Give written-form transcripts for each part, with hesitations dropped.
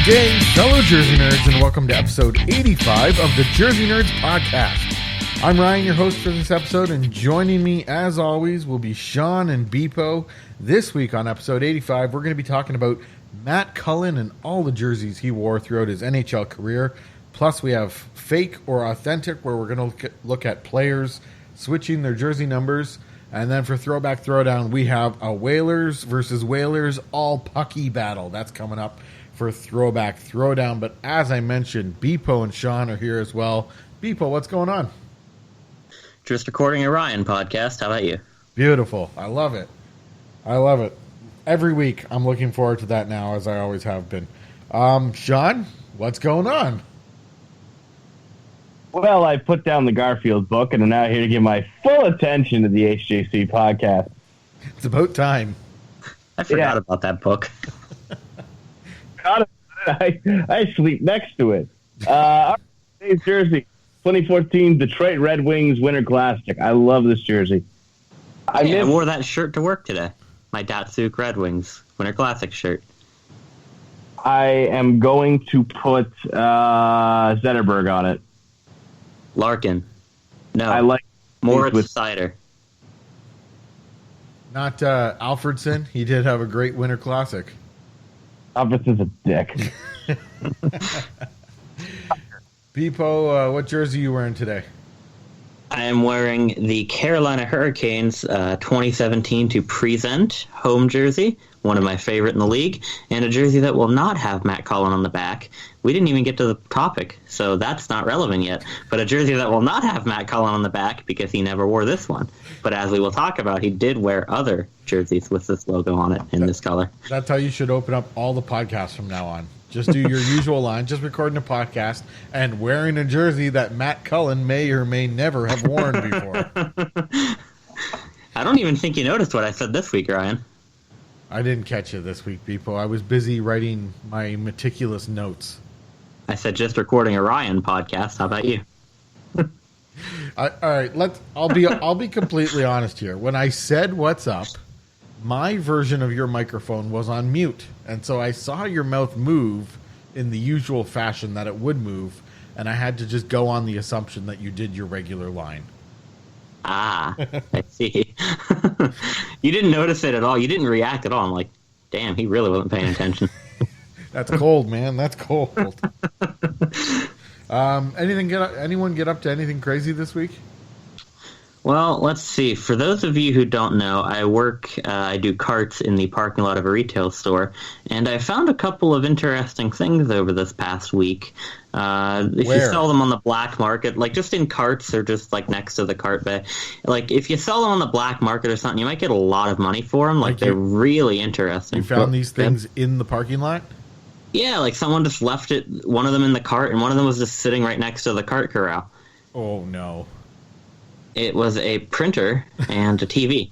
Good day, fellow Jersey Nerds, and welcome to episode 85 of the Jersey Nerds podcast. I'm Ryan, your host for this episode, and joining me, as always, will be Sean and Beepo. This week on episode 85, we're going to be talking about Matt Cullen and all the jerseys he wore throughout his NHL career. Plus, we have fake or authentic, where we're going to look at players switching their jersey numbers. And then for Throwback Throwdown, we have a Whalers versus Whalers all-pucky battle. That's coming up for Throwback Throwdown. But as I mentioned, Beepo and Sean are here as well. Beepo, what's going on? Just recording a Ryan podcast. How about you? Beautiful. I love it. I love it. Every week, I'm looking forward to that now, as I always have been. Sean, what's going on? Well, I put down the Garfield book and I'm now here to give my full attention to the HJC podcast. It's about time. I forgot about that book. I sleep next to it. Today's jersey, 2014 Detroit Red Wings Winter Classic. I love this jersey. I wore that shirt to work today. My Datsuk Red Wings Winter Classic shirt. I am going to put Zetterberg on it. Larkin. No. I like Moritz with Cider. Not Alfredson. He did have a great Winter Classic. Alfredson's a dick. Beepo, what jersey are you wearing today? I am wearing the Carolina Hurricanes 2017 to present home jersey, one of my favorite in the league, and a jersey that will not have Matt Cullen on the back. We didn't even get to the topic, so that's not relevant yet. But a jersey that will not have Matt Cullen on the back because he never wore this one. But as we will talk about, he did wear other jerseys with this logo on it in this color. That's how you should open up all the podcasts from now on. Just do your usual line, just recording a podcast and wearing a jersey that Matt Cullen may or may never have worn before. I don't even think you noticed what I said this week, Ryan. I didn't catch it this week, Beepo. I was busy writing my meticulous notes. I said just recording a Ryan podcast. How about you? All right, I'll be completely honest here. When I said what's up, my version of your microphone was on mute, and so I saw your mouth move in the usual fashion that it would move, and I had to just go on the assumption that you did your regular line. Ah, I see. You didn't notice it at all. You didn't react at all. I'm like, damn, he really wasn't paying attention. That's cold, man. That's cold. Anyone get up to anything crazy this week? Well, let's see. For those of you who don't know, I do carts in the parking lot of a retail store, and I found a couple of interesting things over this past week. If you sell them on the black market, like just in carts or just like next to the cart bay, like if you sell them on the black market or something, you might get a lot of money for them. Like they're really interesting. You found these things in the parking lot? Yeah, like someone just left one of them in the cart, and one of them was just sitting right next to the cart corral. Oh, no. It was a printer and a TV.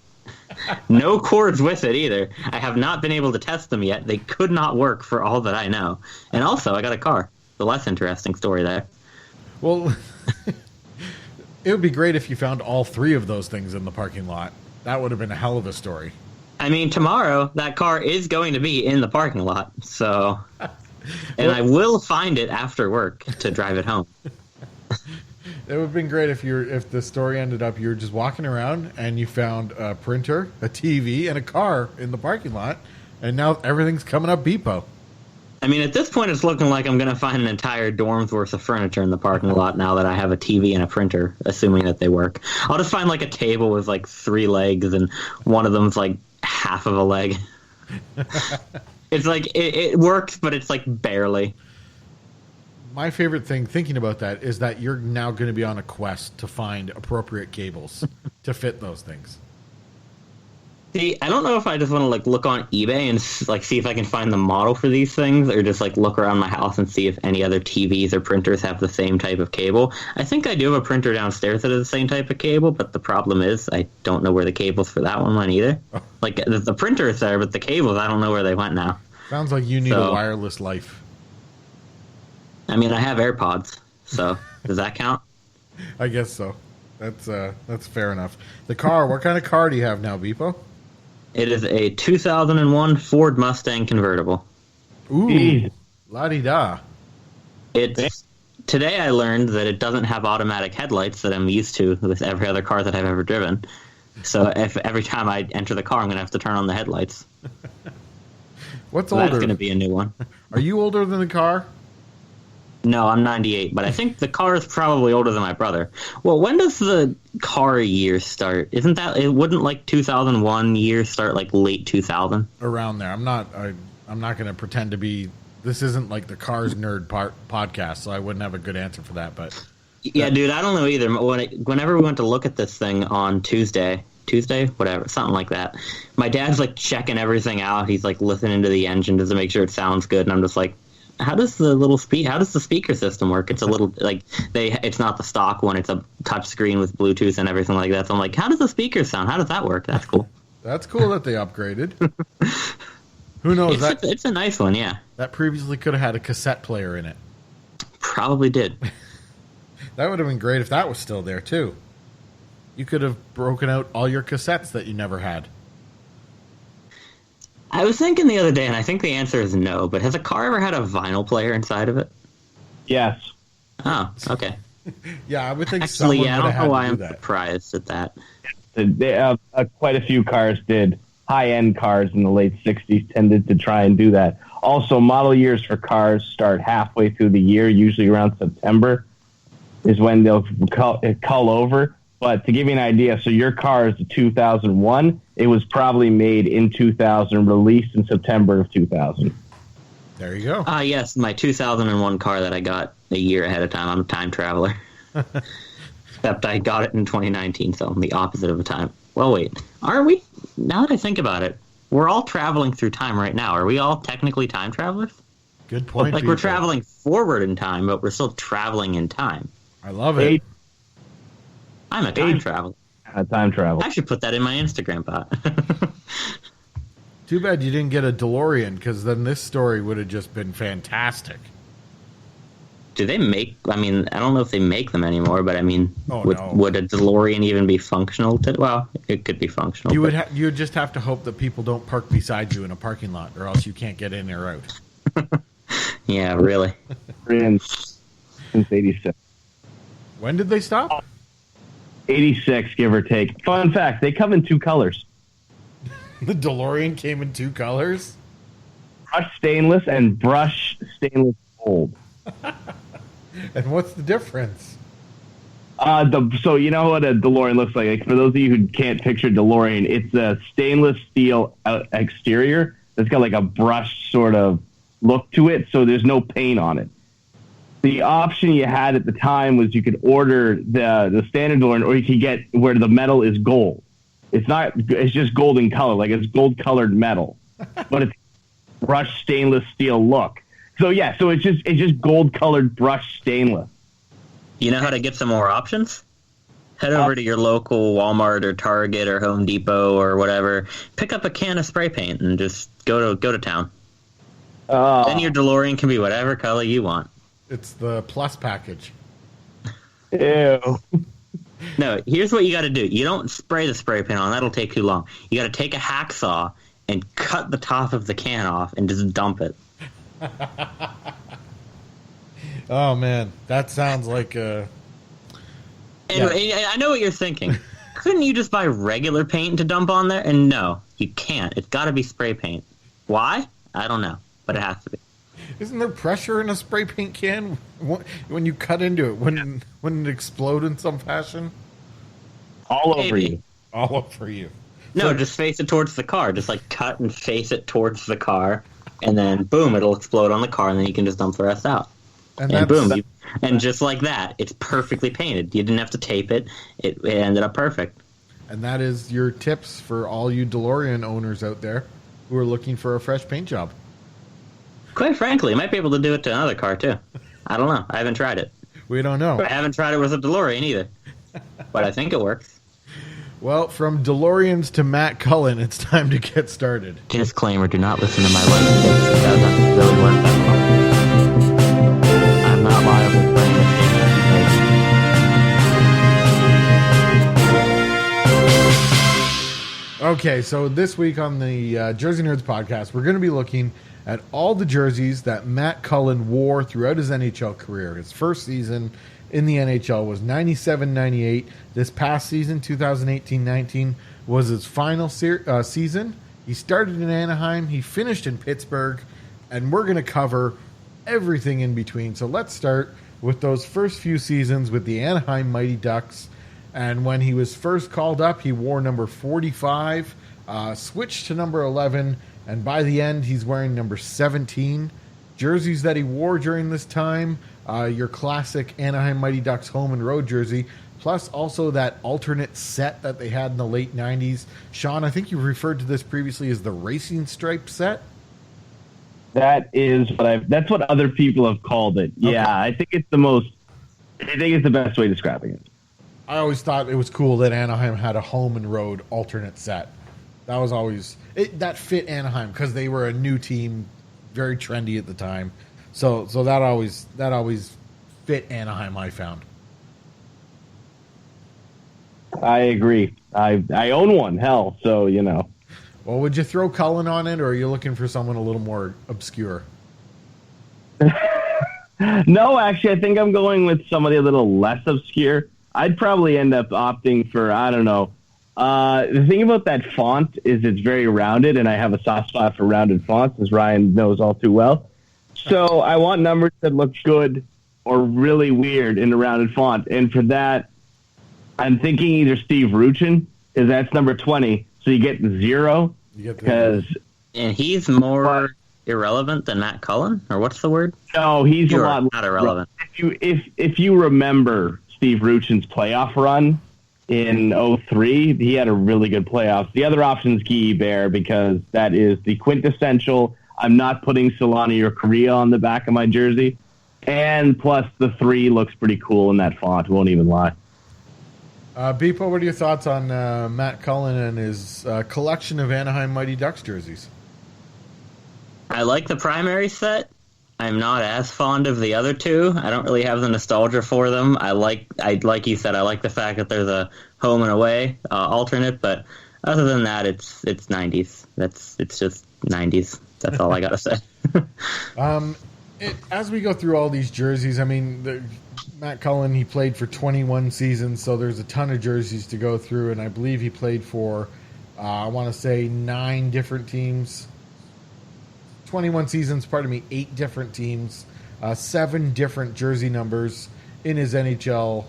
No cords with it either. I have not been able to test them yet. They could not work for all that I know. And also, I got a car. The less interesting story there. Well, it would be great if you found all three of those things in the parking lot. That would have been a hell of a story. I mean, tomorrow, that car is going to be in the parking lot. So, and I will find it after work to drive it home. It would have been great if the story ended up you're just walking around and you found a printer, a TV, and a car in the parking lot, and now everything's coming up Beepo. I mean, at this point, it's looking like I'm going to find an entire dorm's worth of furniture in the parking lot now that I have a TV and a printer, assuming that they work. I'll just find like a table with like 3 legs, and one of them's like half of a leg. It's like it works, but it's like barely. My favorite thing thinking about that is that you're now going to be on a quest to find appropriate cables to fit those things. See, I don't know if I just want to like look on eBay and like see if I can find the model for these things, or just like look around my house and see if any other TVs or printers have the same type of cable. I think I do have a printer downstairs that has the same type of cable, but the problem is I don't know where the cables for that one went either. Oh. Like the printer is there, but the cables, I don't know where they went now. Sounds like you need a wireless life. I mean, I have AirPods, so does that count? I guess so. That's fair enough. The car, what kind of car do you have now, Beepo? It is a 2001 Ford Mustang convertible. Ooh, La-di-da. It's today I learned that it doesn't have automatic headlights that I'm used to with every other car that I've ever driven. So if every time I enter the car, I'm going to have to turn on the headlights. What's That's older? going to be a new one. Are you older than the car? No, I'm 98, but I think the car is probably older than my brother. Well, when does the car year start? Isn't that it? Wouldn't like 2001 year start like late 2000? Around there. I'm not going to pretend to be. This isn't like the Cars Nerd podcast, so I wouldn't have a good answer for that. But yeah, dude, I don't know either. Whenever we went to look at this thing on Tuesday, whatever, something like that, my dad's like checking everything out. He's like listening to the engine just to make sure it sounds good, and I'm just like, how does the speaker system work? It's a little like it's not the stock one. It's a touch screen with Bluetooth and everything like that. So I'm like, how does the speaker sound? How does that work? That's cool. That's cool that they upgraded. Who knows? It's a nice one, yeah. That previously could have had a cassette player in it. Probably did. That would have been great if that was still there, too. You could have broken out all your cassettes that you never had. I was thinking the other day, and I think the answer is no, but has a car ever had a vinyl player inside of it? Yes. Oh, okay. Yeah, I would think Actually, someone yeah, I would don't have know why had to I'm do that. surprised at that. Quite a few cars did. High-end cars in the late 60s tended to try and do that. Also, model years for cars start halfway through the year, usually around September is when they'll cull over. But to give you an idea, so your car is a 2001. It was probably made in 2000, released in September of 2000. There you go. Yes, my 2001 car that I got a year ahead of time. I'm a time traveler. Except I got it in 2019, so I'm the opposite of a time. Well, wait. Are we? Now that I think about it, we're all traveling through time right now. Are we all technically time travelers? Good point. Like, we're traveling forward in time, but we're still traveling in time. I love it. I'm a time traveler. Time travel. I should put that in my Instagram bot. Too bad you didn't get a DeLorean, because then this story would have just been fantastic. Do they make? I mean, I don't know if they make them anymore, but I mean, no. Would a DeLorean even be functional? Well, it could be functional. You would just have to hope that people don't park beside you in a parking lot, or else you can't get in or out. Yeah, really. Since 86. When did they stop? 86, give or take. Fun fact, they come in two colors. The DeLorean came in two colors? Brush stainless and brush stainless gold. And what's the difference? So you know what a DeLorean looks like? Like, for those of you who can't picture DeLorean, it's a stainless steel exterior that's got like a brushed sort of look to it, so there's no paint on it. The option you had at the time was you could order the standard DeLorean, or you could get where the metal is gold. It's just golden color, like it's gold colored metal, but it's brushed stainless steel look. So yeah, so it's just gold colored brushed stainless. You know how to get some more options? Head over to your local Walmart or Target or Home Depot or whatever. Pick up a can of spray paint and just go to town. Then your DeLorean can be whatever color you want. It's the plus package. Ew. No, here's what you got to do. You don't spray the spray paint on. That'll take too long. You got to take a hacksaw and cut the top of the can off and just dump it. Oh, man. That sounds like a... And I know what you're thinking. Couldn't you just buy regular paint to dump on there? And no, you can't. It's got to be spray paint. Why? I don't know, but it has to be. Isn't there pressure in a spray paint can when you cut into it? Wouldn't it explode in some fashion? All over you. All over you. No, just face it towards the car. Just like cut and face it towards the car, and then boom, it'll explode on the car, and then you can just dump the rest out. And boom, and just like that, it's perfectly painted. You didn't have to tape it. It ended up perfect. And that is your tips for all you DeLorean owners out there who are looking for a fresh paint job. Quite frankly, you might be able to do it to another car, too. I don't know. I haven't tried it. We don't know. I haven't tried it with a DeLorean either. But I think it works. Well, from DeLoreans to Matt Cullen, it's time to get started. Disclaimer, do not listen to my license. It doesn't really work that well. I'm not liable for any mistakes you make. Okay, so this week on the Jersey Nerds podcast, we're going to be looking at all the jerseys that Matt Cullen wore throughout his NHL career. His first season in the NHL was 97-98. This past season, 2018-19, was his final season. He started in Anaheim. He finished in Pittsburgh. And we're going to cover everything in between. So let's start with those first few seasons with the Anaheim Mighty Ducks. And when he was first called up, he wore number 45, switched to number 11, and by the end, he's wearing number 17. Jerseys that he wore during this time, your classic Anaheim Mighty Ducks home and road jersey, plus also that alternate set that they had in the late 90s. Sean, I think you referred to this previously as the racing stripe set. That's what other people have called it. Okay. Yeah, I think it's the best way of describing it. I always thought it was cool that Anaheim had a home and road alternate set. That was always that fit Anaheim because they were a new team, very trendy at the time. So that always fit Anaheim, I found. I agree. I own one. Hell, so you know. Well, would you throw Cullen on it, or are you looking for someone a little more obscure? No, actually, I think I'm going with somebody a little less obscure. I'd probably end up opting for, I don't know. The thing about that font is it's very rounded, and I have a soft spot for rounded fonts, as Ryan knows all too well. So I want numbers that look good or really weird in a rounded font. And for that, I'm thinking either Steve Ruchin, because that's number 20. So you get 0. And he's more irrelevant than Matt Cullen, or what's the word? No, he's a lot not irrelevant. If you remember Steve Ruchin's playoff run in 03, he had a really good playoffs. The other option is Guy Bear, because that is the quintessential. I'm not putting Solani or Korea on the back of my jersey, and plus the 3 looks pretty cool in that font. Won't even lie. Beepo, what are your thoughts on Matt Cullen and his collection of Anaheim Mighty Ducks jerseys? I like the primary set. I'm not as fond of the other two. I don't really have the nostalgia for them. Like you said, I like the fact that there's a home and away alternate, but other than that, it's 90s. It's just 90s. That's all I gotta say. As we go through all these jerseys, I mean, Matt Cullen, he played for 21 seasons, so there's a ton of jerseys to go through, and I believe he played for, I want to say 9 different teams. 21 seasons, 8 different teams, 7 different jersey numbers in his NHL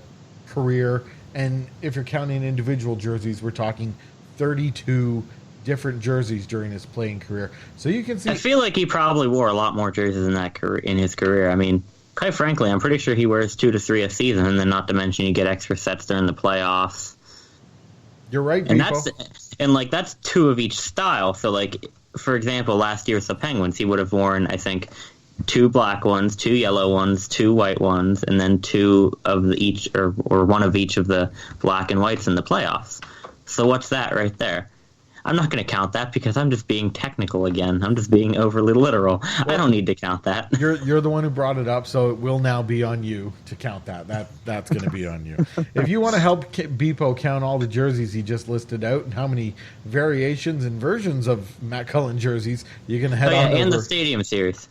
career, and if you're counting individual jerseys, we're talking 32 different jerseys during his playing career. So you can see, I feel like he probably wore a lot more jerseys in his career. I mean, quite frankly, I'm pretty sure he wears 2 to 3 a season, and then not to mention you get extra sets during the playoffs. You're right, and Beepo. That's 2 of each style. So like, for example, last year with the Penguins, he would have worn, I think, 2 black ones, 2 yellow ones, 2 white ones, and then 2 of each, or 1 of each of the black and whites in the playoffs. So what's that right there? I'm not going to count that because I'm just being technical again. I'm just being overly literal. Well, I don't need to count that. You're the one who brought it up, so it will now be on you to count that. That's going to be on you. If you want to help Beepo count all the jerseys he just listed out and how many variations and versions of Matt Cullen jerseys, you're going to head on over. And the Stadium Series.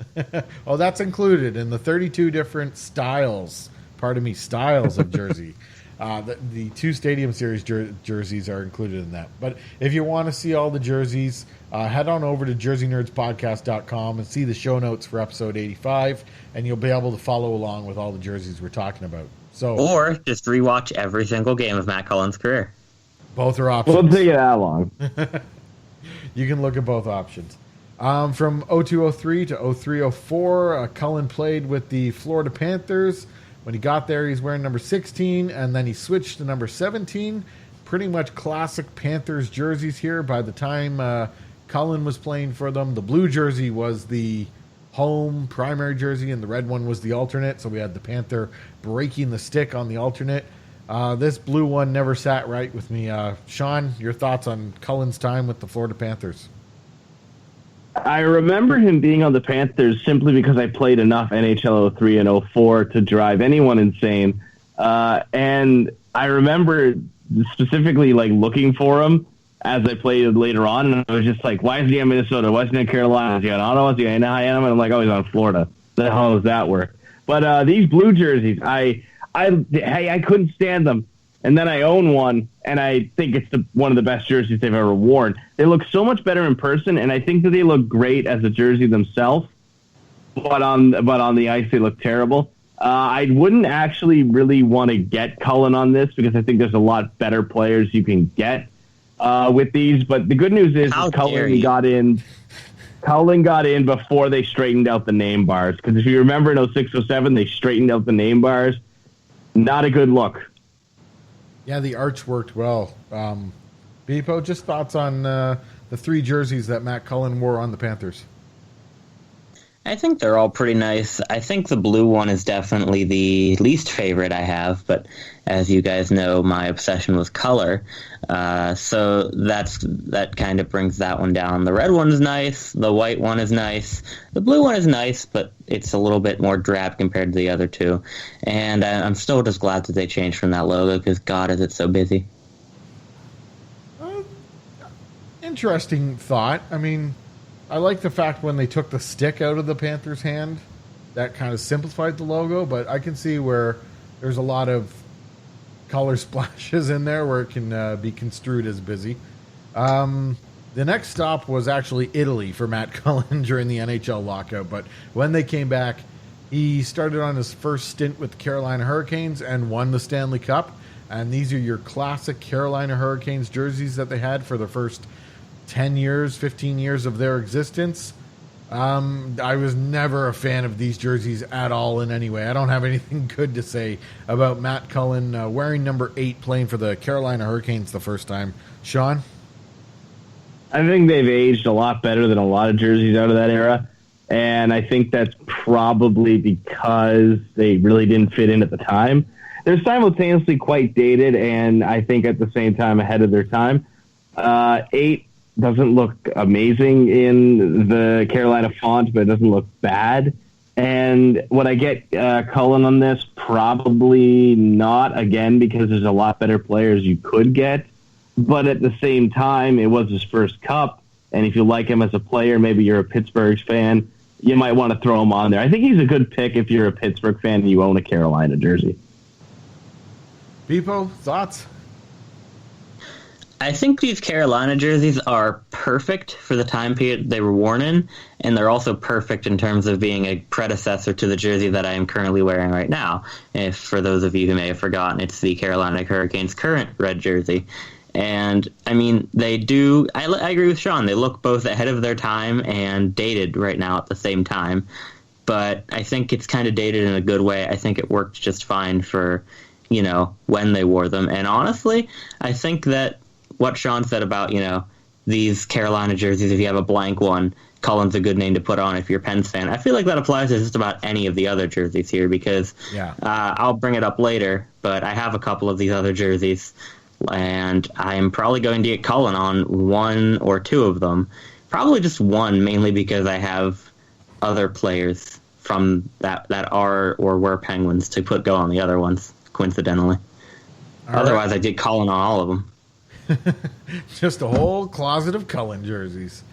Oh, that's included in the 32 different styles of jersey. The 2 Stadium Series jerseys are included in that. But if you want to see all the jerseys, head on over to jerseynerdspodcast.com and see the show notes for episode 85, and you'll be able to follow along with all the jerseys we're talking about. Or just rewatch every single game of Matt Cullen's career. Both are options. Won't take it that long. You can look at both options. From 0203 to 0304, Cullen played with the Florida Panthers. When he got there, he's wearing number 16, and then he switched to number 17. Pretty much classic Panthers jerseys here. By the time Cullen was playing for them, the blue jersey was the home primary jersey, and the red one was the alternate. So we had the Panther breaking the stick on the alternate. This blue one never sat right with me. Sean, your thoughts on Cullen's time with the Florida Panthers? I remember him being on the Panthers simply because I played enough NHL 03 and 04 to drive anyone insane. And I remember specifically like looking for him as I played later on, and I was just like, why is he in Minnesota? Why is he in Carolina? Is he on Ottawa? Is he in Anaheim? And I'm like, oh, he's on Florida. The hell does that work? But these blue jerseys, I couldn't stand them. And then I own one, and I think it's one of the best jerseys they've ever worn. They look so much better in person, and I think that they look great as a jersey themselves. But on the ice, they look terrible. I wouldn't actually really want to get Cullen on this because I think there's a lot better players you can get with these. But the good news is Cullen got in. Cullen got in before they straightened out the name bars. Because if you remember in 06, 07, they straightened out the name bars. Not a good look. Yeah, the arch worked well. Beepo, just thoughts on the three jerseys that Matt Cullen wore on the Panthers? I think they're all pretty nice. I think the blue one is definitely the least favorite I have, but as you guys know, my obsession with color. So that kind of brings that one down. The red one is nice. The white one is nice. The blue one is nice, but it's a little bit more drab compared to the other two. And I'm still just glad that they changed from that logo because, God, is it so busy. Interesting thought. I mean, I like the fact when they took the stick out of the Panthers' hand, that kind of simplified the logo, but I can see where there's a lot of color splashes in there where it can be construed as busy. The next stop was actually Italy for Matt Cullen during the NHL lockout, but when they came back, he started on his first stint with the Carolina Hurricanes and won the Stanley Cup, and these are your classic Carolina Hurricanes jerseys that they had for the first 10 years, 15 years of their existence. I was never a fan of these jerseys at all in any way. I don't have anything good to say about Matt Cullen wearing number 8 playing for the Carolina Hurricanes the first time. Sean? I think they've aged a lot better than a lot of jerseys out of that era. And I think that's probably because they really didn't fit in at the time. They're simultaneously quite dated and I think at the same time ahead of their time. 8 doesn't look amazing in the Carolina font, but it doesn't look bad. And would I get Cullen on this? Probably not, again, because there's a lot better players you could get. But at the same time, it was his first cup. And if you like him as a player, maybe you're a Pittsburgh fan, you might want to throw him on there. I think he's a good pick if you're a Pittsburgh fan and you own a Carolina jersey. Beepo, thoughts? I think these Carolina jerseys are perfect for the time period they were worn in, and they're also perfect in terms of being a predecessor to the jersey that I am currently wearing right now. If for those of you who may have forgotten, it's the Carolina Hurricanes' current red jersey. And, I mean, they do... I agree with Sean. They look both ahead of their time and dated right now at the same time. But I think it's kind of dated in a good way. I think it worked just fine for, when they wore them. And honestly, I think that what Sean said about, these Carolina jerseys, if you have a blank one, Cullen's a good name to put on if you're a Pens fan. I feel like that applies to just about any of the other jerseys here because I'll bring it up later, but I have a couple of these other jerseys, and I'm probably going to get Cullen on one or two of them. Probably just one, mainly because I have other players from that are or were Penguins to go on the other ones, coincidentally. Otherwise, I did Cullen on all of them. Just a whole closet of Cullen jerseys.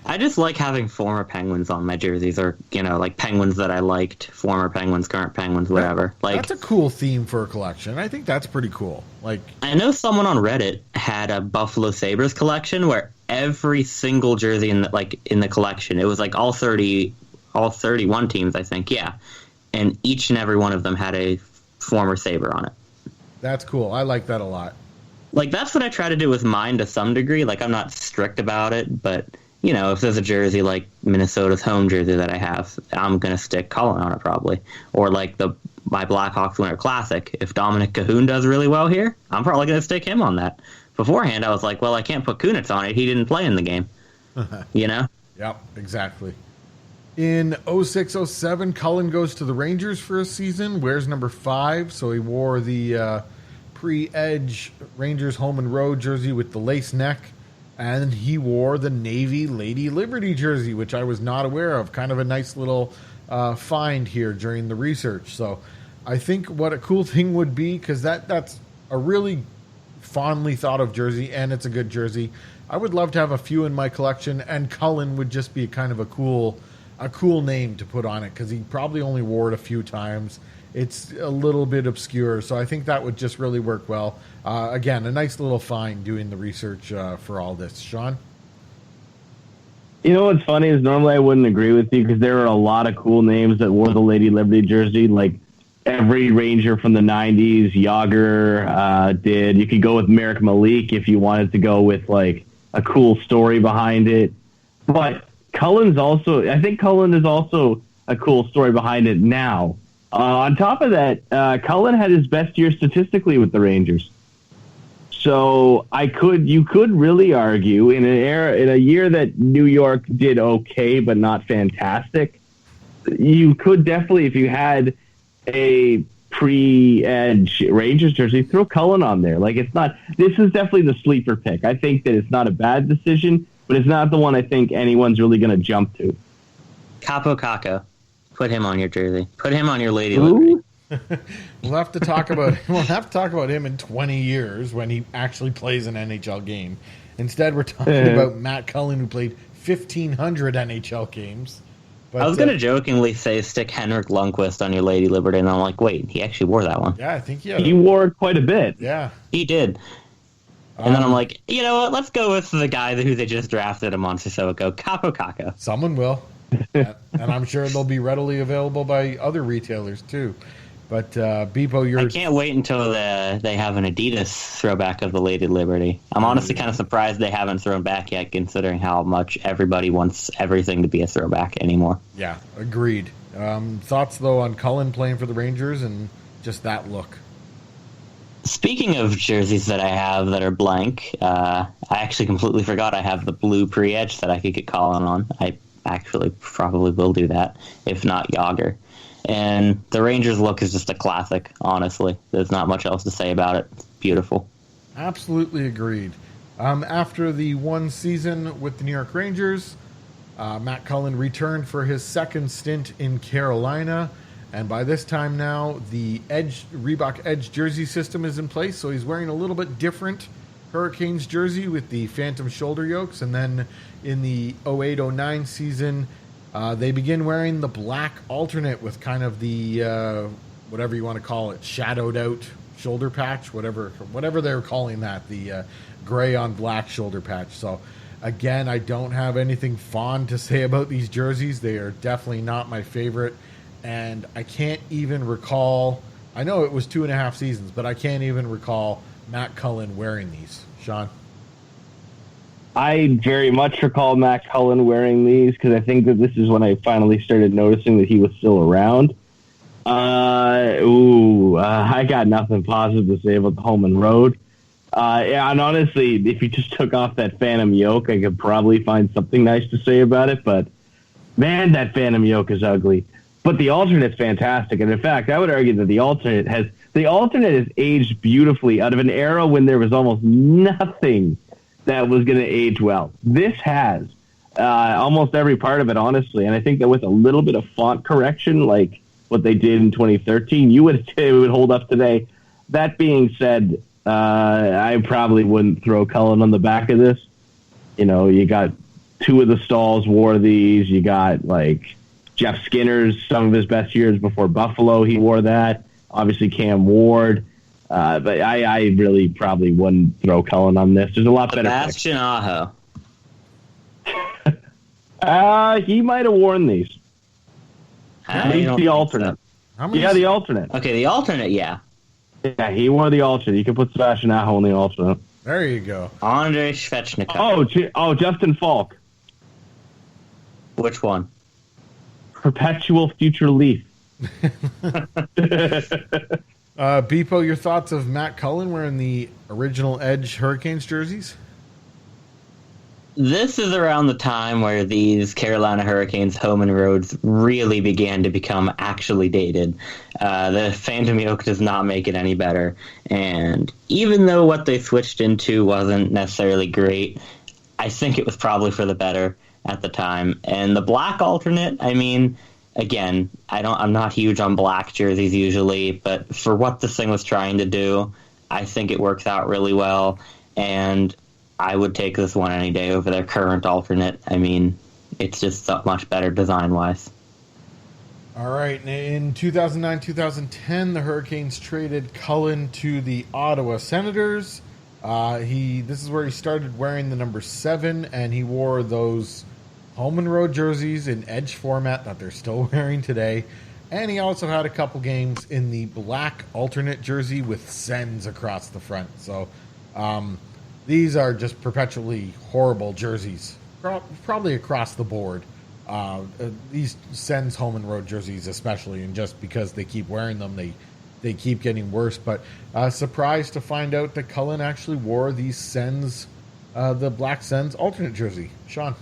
I just like having former Penguins on my jerseys, or like Penguins that I liked, former Penguins, current Penguins, whatever. That's a cool theme for a collection. I think that's pretty cool. I know someone on Reddit had a Buffalo Sabres collection where every single jersey in the collection, it was like all 31 teams, I think, yeah, and each and every one of them had a former Sabre on it. That's cool. I like that a lot. That's what I try to do with mine to some degree. I'm not strict about it, but, if there's a jersey like Minnesota's home jersey that I have, I'm going to stick Cullen on it probably. Or my Blackhawks Winter Classic. If Dominic Cahoon does really well here, I'm probably going to stick him on that. Beforehand, I was like, well, I can't put Kunitz on it. He didn't play in the game. Yep, exactly. In 06-07, Cullen goes to the Rangers for a season, wears number 5, so he wore the pre-Edge Rangers home and road jersey with the lace neck, and he wore the Navy Lady Liberty jersey, which I was not aware of. Kind of a nice little find here during the research. So I think what a cool thing would be, because that's a really fondly thought of jersey, and it's a good jersey. I would love to have a few in my collection, and Cullen would just be kind of a cool name to put on it because he probably only wore it a few times. It's a little bit obscure, so I think that would just really work well. Again, a nice little find doing the research for all this. Sean? You know what's funny is normally I wouldn't agree with you because there are a lot of cool names that wore the Lady Liberty jersey, like every Ranger from the 90s, Yager did. You could go with Merrick Malik if you wanted to go with like a cool story behind it. But Cullen is also a cool story behind it now. On top of that, Cullen had his best year statistically with the Rangers. So you could really argue in a year that New York did okay but not fantastic, you could definitely, if you had a pre-edge Rangers jersey, throw Cullen on there. Like this is definitely the sleeper pick. I think that it's not a bad decision, but it's not the one I think anyone's really going to jump to. Capo Caco. Put him on your jersey. Put him on your Lady Liberty. We'll have to talk about him in 20 years when he actually plays an NHL game. Instead, we're talking about Matt Cullen, who played 1,500 NHL games. But, I was going to jokingly say stick Henrik Lundqvist on your Lady Liberty, and I'm like, wait, he actually wore that one. Yeah, I think he wore it quite a bit. Yeah, he did. And then I'm like, you know what? Let's go with the guy who they just drafted a month or so ago, Capo Caco. Someone will. And I'm sure they'll be readily available by other retailers too. But Beepo, I can't wait until they have an Adidas throwback of the Lady Liberty. I'm honestly kind of surprised they haven't thrown back yet, considering how much everybody wants everything to be a throwback anymore. Yeah, agreed. Thoughts though on Cullen playing for the Rangers and just that look? Speaking of jerseys that I have that are blank, I actually completely forgot I have the blue pre-edge that I could get Cullen on. I actually probably will do that, if not Yager. And the Rangers look is just a classic, honestly. There's not much else to say about it. It's beautiful. Absolutely agreed. After the one season with the New York Rangers, Matt Cullen returned for his second stint in Carolina. And by this time now, the Reebok Edge jersey system is in place. So he's wearing a little bit different Hurricanes jersey with the phantom shoulder yokes. And then in the 08-09 season, they begin wearing the black alternate with kind of the, whatever you want to call it, shadowed out shoulder patch, whatever they're calling that, the gray on black shoulder patch. So again, I don't have anything fond to say about these jerseys. They are definitely not my favorite. And I can't even recall, I know it was 2.5 seasons, but I can't even recall Matt Cullen wearing these. Sean? I very much recall Matt Cullen wearing these because I think that this is when I finally started noticing that he was still around. I got nothing positive to say about the home and road. Yeah, and honestly, if you just took off that phantom yoke, I could probably find something nice to say about it. But man, that phantom yoke is ugly. But the alternate's fantastic, and in fact, I would argue that the alternate has aged beautifully out of an era when there was almost nothing that was going to age well. This has almost every part of it, honestly, and I think that with a little bit of font correction, like what they did in 2013, it would hold up today. That being said, I probably wouldn't throw Cullen on the back of this. You know, you got two of the Stalls wore these. You got like Jeff Skinner's some of his best years before Buffalo. He wore that. Obviously, Cam Ward. But I really probably wouldn't throw Cullen on this. There's a lot better. Sebastian Aho. He might have worn these. The alternate. So. The alternate. Okay, the alternate, yeah. Yeah, he wore the alternate. You can put Sebastian Aho on the alternate. There you go. Andrei Svechnikov. Oh, Justin Falk. Which one? Perpetual Future Leaf. Beepo, your thoughts of Matt Cullen wearing the original Edge Hurricanes jerseys? This is around the time where these Carolina Hurricanes home and roads really began to become actually dated. The Phantom Yoke does not make it any better. And even though what they switched into wasn't necessarily great, I think it was probably for the better at the time. And the black alternate, I mean, again, I'm not huge on black jerseys usually, but for what this thing was trying to do, I think it works out really well, and I would take this one any day over their current alternate. I mean, it's just so much better design-wise. All right. In 2009-2010, the Hurricanes traded Cullen to the Ottawa Senators. This is where he started wearing the number 7, and he wore those home and road jerseys in edge format that they're still wearing today. And he also had a couple games in the black alternate jersey with Sens across the front. So these are just perpetually horrible jerseys, probably across the board. These Sens home and road jerseys especially, and just because they keep wearing them, they keep getting worse. But surprised to find out that Cullen actually wore these Sens, the black Sens alternate jersey. Sean?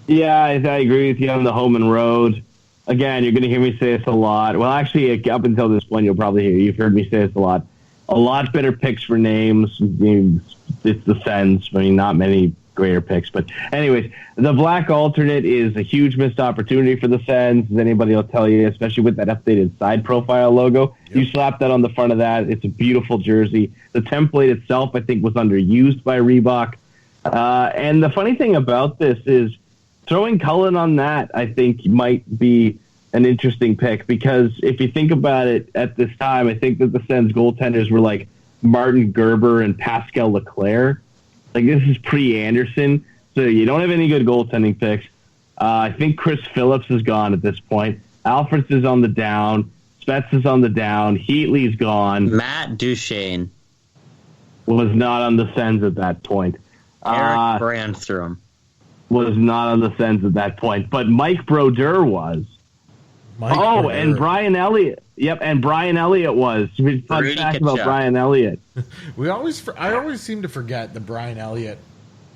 Yeah, I agree with you on the home and road. Again, you're going to hear me say this a lot. Well, actually, up until this point, you've heard me say this a lot. A lot better picks for names. It's the Sens. I mean, not many greater picks. But anyways, the black alternate is a huge missed opportunity for the Sens, as anybody will tell you, especially with that updated side profile logo. Yep. You slap that on the front of that. It's a beautiful jersey. The template itself, I think, was underused by Reebok. And the funny thing about this is throwing Cullen on that, I think, might be an interesting pick, because if you think about it at this time, I think that the Sens goaltenders were like Martin Gerber and Pascal Leclerc. Like, this is pre-Anderson, so you don't have any good goaltending picks. I think Chris Phillips is gone at this point. Alfreds is on the down. Spets is on the down. Heatley's gone. Matt Duchene was not on the Sens at that point. Eric Brandstrom was not on the Sens at that point, but Mike Brodeur was. Brodeur. And Brian Elliott. Yep, and Brian Elliott was. Fun fact about Brian Elliott. I always seem to forget that Brian Elliott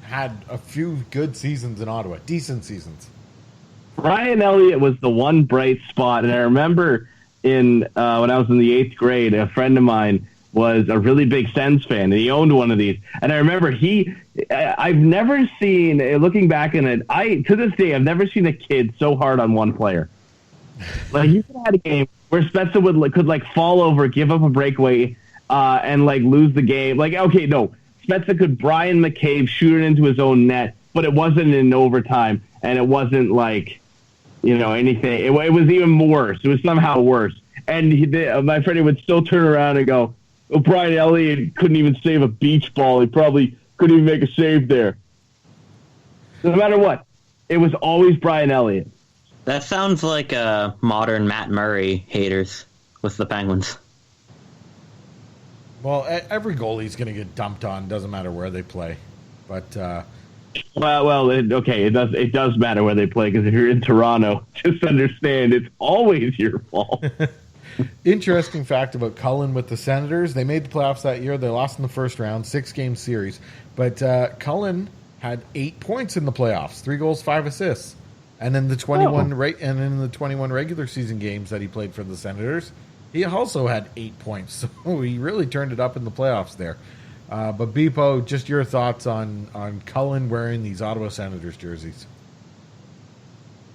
had a few good seasons in Ottawa, decent seasons. Brian Elliott was the one bright spot, and I remember when I was in the 8th grade, a friend of mine was a really big Sens fan, and he owned one of these. And I remember I've never seen, looking back in it, to this day, I've never seen a kid so hard on one player. Like, you could have had a game where Spezza could fall over, give up a breakaway, and lose the game. Spezza could Brian McCabe shoot it into his own net, but it wasn't in overtime, and it wasn't anything. It was even worse. It was somehow worse. And my friend would still turn around and go, "Oh, Brian Elliott couldn't even save a beach ball. He probably couldn't even make a save there." No matter what, it was always Brian Elliott. That sounds like modern Matt Murray haters with the Penguins. Well, every goalie's going to get dumped on. Doesn't matter where they play. But it does matter where they play, because if you're in Toronto, just understand it's always your fault. Interesting fact about Cullen with the Senators: they made the playoffs that year. They lost in the first round, 6-game series. But Cullen had 8 points in the playoffs, 3 goals, 5 assists. And in the 21 regular season games that he played for the Senators, he also had 8 points. So he really turned it up in the playoffs there. But Beepo, just your thoughts on Cullen wearing these Ottawa Senators jerseys.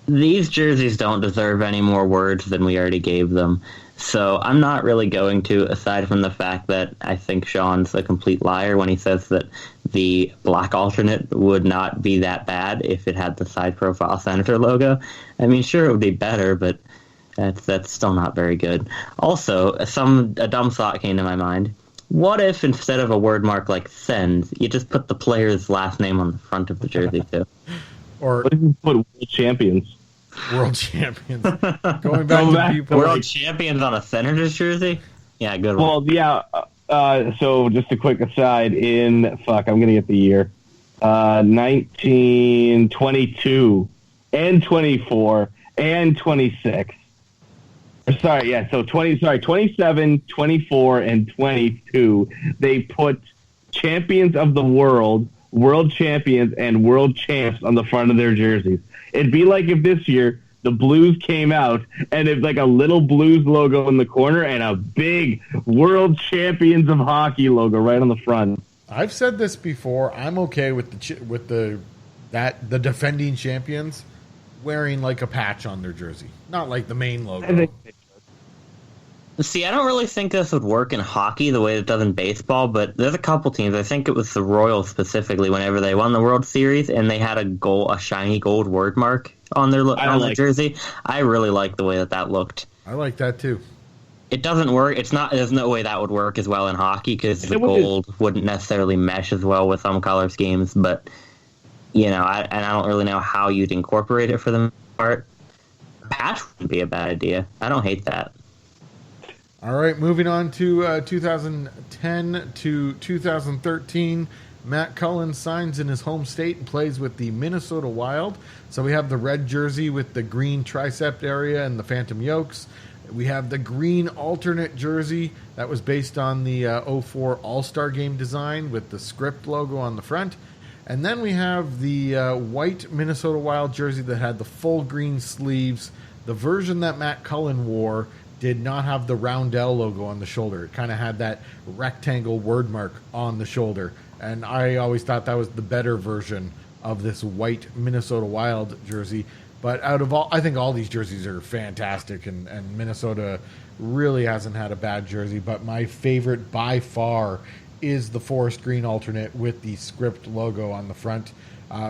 These jerseys don't deserve any more words than we already gave them. So I'm not really going to, aside from the fact that I think Sean's a complete liar when he says that the black alternate would not be that bad if it had the side profile Senator logo. I mean, sure, it would be better, but that's still not very good. Also, a dumb thought came to my mind. What if instead of a word mark like Sens, you just put the player's last name on the front of the jersey too? Or what if you put World Champions? World Champions. Going back to people. World Champions on a Senators jersey? Yeah, good one. Well, yeah. So just a quick aside, I'm going to get the year. 1922 and 24 and 26. Sorry, yeah. So 27, 24, and 22. They put champions of the world champions, and world champs on the front of their jerseys. It'd be like if this year the Blues came out and it's like a little Blues logo in the corner and a big world champions of hockey logo right on the front. I've said this before. I'm okay with the defending champions – wearing like a patch on their jersey, not like the main logo. See, I don't really think this would work in hockey the way it does in baseball, but there's a couple teams. I think it was the Royals specifically. Whenever they won the World Series and they had a shiny gold word mark on their jersey, I really like the way that looked. I like that too. It doesn't work. There's no way that would work as well in hockey because the gold wouldn't necessarily mesh as well with some color schemes. But I don't really know how you'd incorporate it for the most part. Patch would be a bad idea. I don't hate that. All right, moving on to 2010 to 2013. Matt Cullen signs in his home state and plays with the Minnesota Wild. So we have the red jersey with the green tricep area and the phantom yolks. We have the green alternate jersey that was based on the 04 All-Star Game design with the script logo on the front. And then we have the white Minnesota Wild jersey that had the full green sleeves. The version that Matt Cullen wore did not have the Roundel logo on the shoulder. It kind of had that rectangle word mark on the shoulder. And I always thought that was the better version of this white Minnesota Wild jersey. But out of all, I think all these jerseys are fantastic, and Minnesota really hasn't had a bad jersey. But my favorite by far is the forest green alternate with the script logo on the front.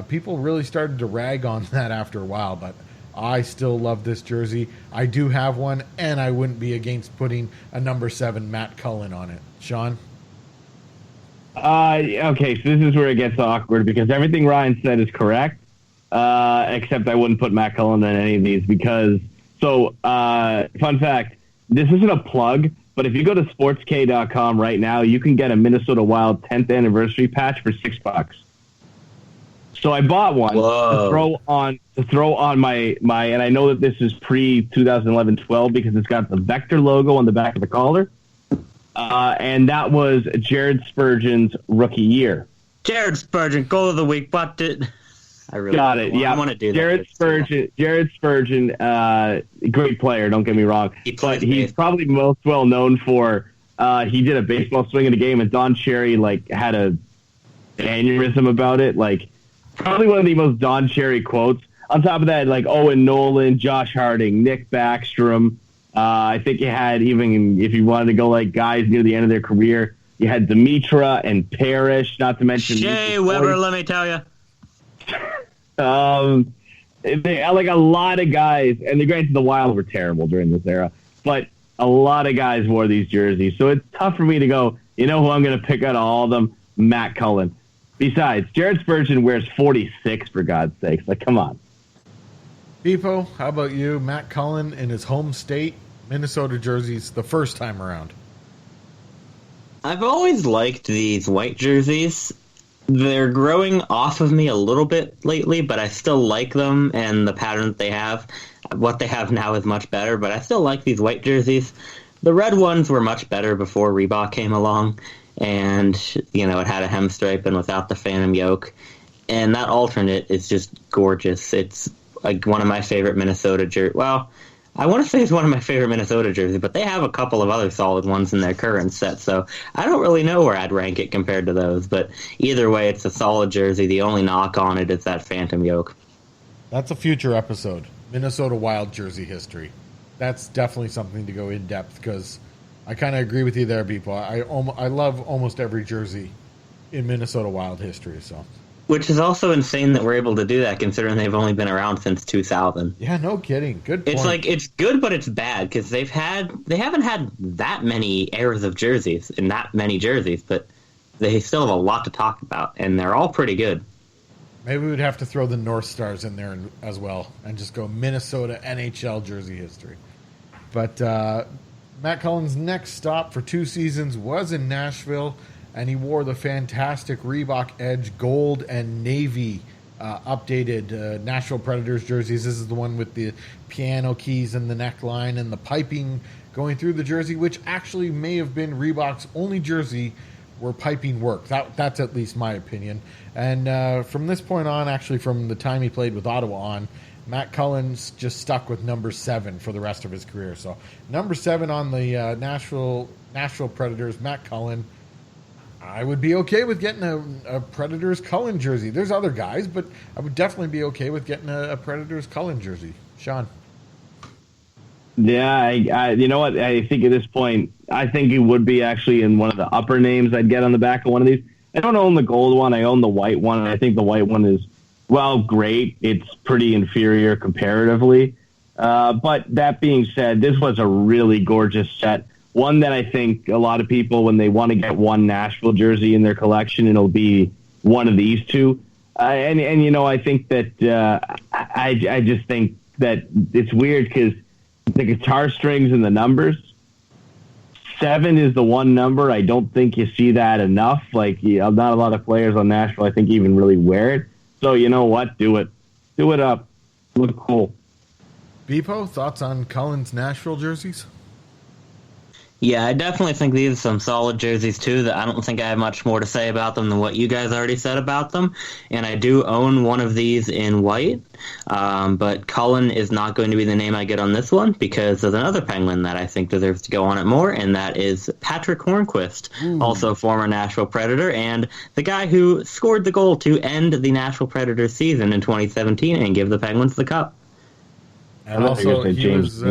People really started to rag on that after a while, but I still love this jersey. I do have one, and I wouldn't be against putting a number 7 Matt Cullen on it. Sean? Okay, so this is where it gets awkward because everything Ryan said is correct, except I wouldn't put Matt Cullen on any of these because, fun fact, this isn't a plug, but if you go to sportsk.com right now, you can get a Minnesota Wild 10th anniversary patch for $6. So I bought one to throw on my, and I know that this is pre 2011-12 because it's got the Vector logo on the back of the collar. And that was Jared Spurgeon's rookie year. Jared Spurgeon, goal of the week, but I really got it. Yeah, I want to do that. Jared Spurgeon, great player. Don't get me wrong, but he's probably most well known for he did a baseball swing in a game, and Don Cherry had a aneurysm about it. Probably one of the most Don Cherry quotes. On top of that, Owen Nolan, Josh Harding, Nick Backstrom. I think you had, even if you wanted to go guys near the end of their career, you had Dimitra and Parrish, not to mention Shea Weber, let me tell you. They a lot of guys, and granted the Wild were terrible during this era, but a lot of guys wore these jerseys. So it's tough for me to go, who I'm going to pick out of all of them? Matt Cullen. Besides, Jared Spurgeon wears 46, for God's sakes. Come on. Beepo, how about you? Matt Cullen in his home state, Minnesota jerseys, the first time around. I've always liked these white jerseys. They're growing off of me a little bit lately, but I still like them, and the pattern that they have. What they have now is much better, but I still like these white jerseys. The red ones were much better before Reebok came along, and, it had a hem stripe and without the phantom yoke. And that alternate is just gorgeous. It's one of my favorite Minnesota jerseys. Well, I want to say it's one of my favorite Minnesota jerseys, but they have a couple of other solid ones in their current set, so I don't really know where I'd rank it compared to those. But either way, it's a solid jersey. The only knock on it is that phantom yoke. That's a future episode, Minnesota Wild jersey history. That's definitely something to go in depth because I kind of agree with you there, people. I love almost every jersey in Minnesota Wild history. So, which is also insane that we're able to do that, considering they've only been around since 2000. Yeah, no kidding. Good point. It's good, but it's bad because they haven't had that many eras of jerseys and that many jerseys, but they still have a lot to talk about, and they're all pretty good. Maybe we'd have to throw the North Stars in there as well and just go Minnesota NHL jersey history. But Matt Cullen's next stop for 2 seasons was in Nashville, and he wore the fantastic Reebok Edge gold and navy updated Nashville Predators jerseys. This is the one with the piano keys and the neckline and the piping going through the jersey, which actually may have been Reebok's only jersey where piping worked. That's at least my opinion. And from this point on, actually from the time he played with Ottawa on, Matt Cullen's just stuck with number 7 for the rest of his career. So number 7 on the Nashville Predators, Matt Cullen. I would be okay with getting a Predators Cullen jersey. There's other guys, but I would definitely be okay with getting a Predators Cullen jersey. Sean? Yeah, you know what? I think at this point, I think he would be actually in one of the upper names I'd get on the back of one of these. I don't own the gold one. I own the white one, and I think the white one is, well, great. It's pretty inferior comparatively. But that being said, this was a really gorgeous set. One that I think a lot of people, when they want to get one Nashville jersey in their collection, it'll be one of these two. And you know, I think that I just think that it's weird because the guitar strings and the numbers, 7 is the one number. I don't think you see that enough. Like, not a lot of players on Nashville, I think, even really wear it. So, you know what? Do it. Do it up. Look cool. Beepo, thoughts on Cullen's Nashville jerseys? Yeah, I definitely think these are some solid jerseys, too, that I don't think I have much more to say about them than what you guys already said about them. And I do own one of these in white, but Cullen is not going to be the name I get on this one because there's another Penguin that I think deserves to go on it more, and that is Patrick Hornquist, also former Nashville Predator, and the guy who scored the goal to end the Nashville Predators season in 2017 and give the Penguins the cup. And also, he was...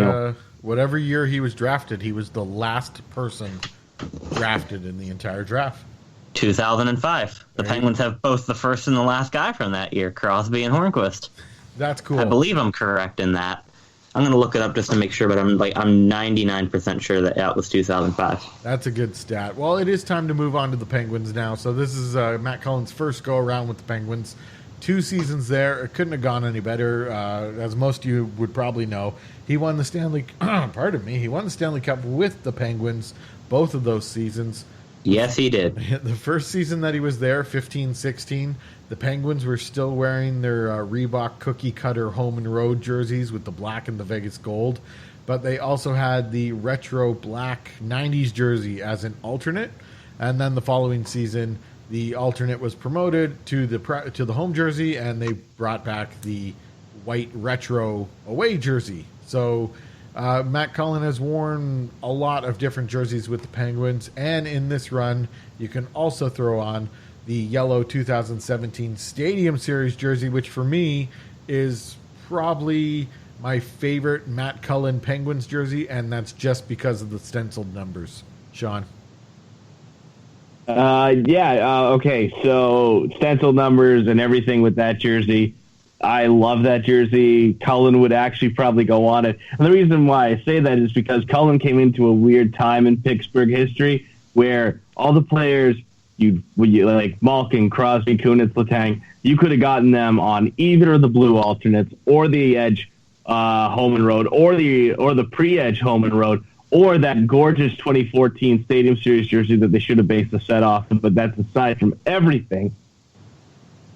whatever year he was drafted, he was the last person drafted in the entire draft. 2005. The Penguins have both the first and the last guy from that year, Crosby and Hornquist. That's cool. I believe I'm correct in that. I'm going to look it up just to make sure, but I'm 99% sure that was 2005. That's a good stat. Well, it is time to move on to the Penguins now. So this is Matt Cullen's first go-around with the Penguins. 2 seasons there. It couldn't have gone any better. As most of you would probably know, he won the Stanley he won the Stanley Cup with the Penguins both of those seasons. Yes, he did. The first season that he was there, 15-16, the Penguins were still wearing their Reebok cookie cutter home and road jerseys with the black and the Vegas gold, but they also had the retro black 90s jersey as an alternate. And then the following season, the alternate was promoted to the home jersey, and they brought back the white retro away jersey. So Matt Cullen has worn a lot of different jerseys with the Penguins, and in this run, you can also throw on the yellow 2017 Stadium Series jersey, which for me is probably my favorite Matt Cullen Penguins jersey, and that's just because of the stenciled numbers. Sean? Okay, so stenciled numbers and everything with that jersey. I love that jersey. Cullen would actually probably go on it. And the reason why I say that is because Cullen came into a weird time in Pittsburgh history where all the players, you like Malkin, Crosby, Kunitz, Letang, you could have gotten them on either of the blue alternates or the edge home and road or the pre-edge home and road or that gorgeous 2014 Stadium Series jersey that they should have based the set off of. But that's aside from everything.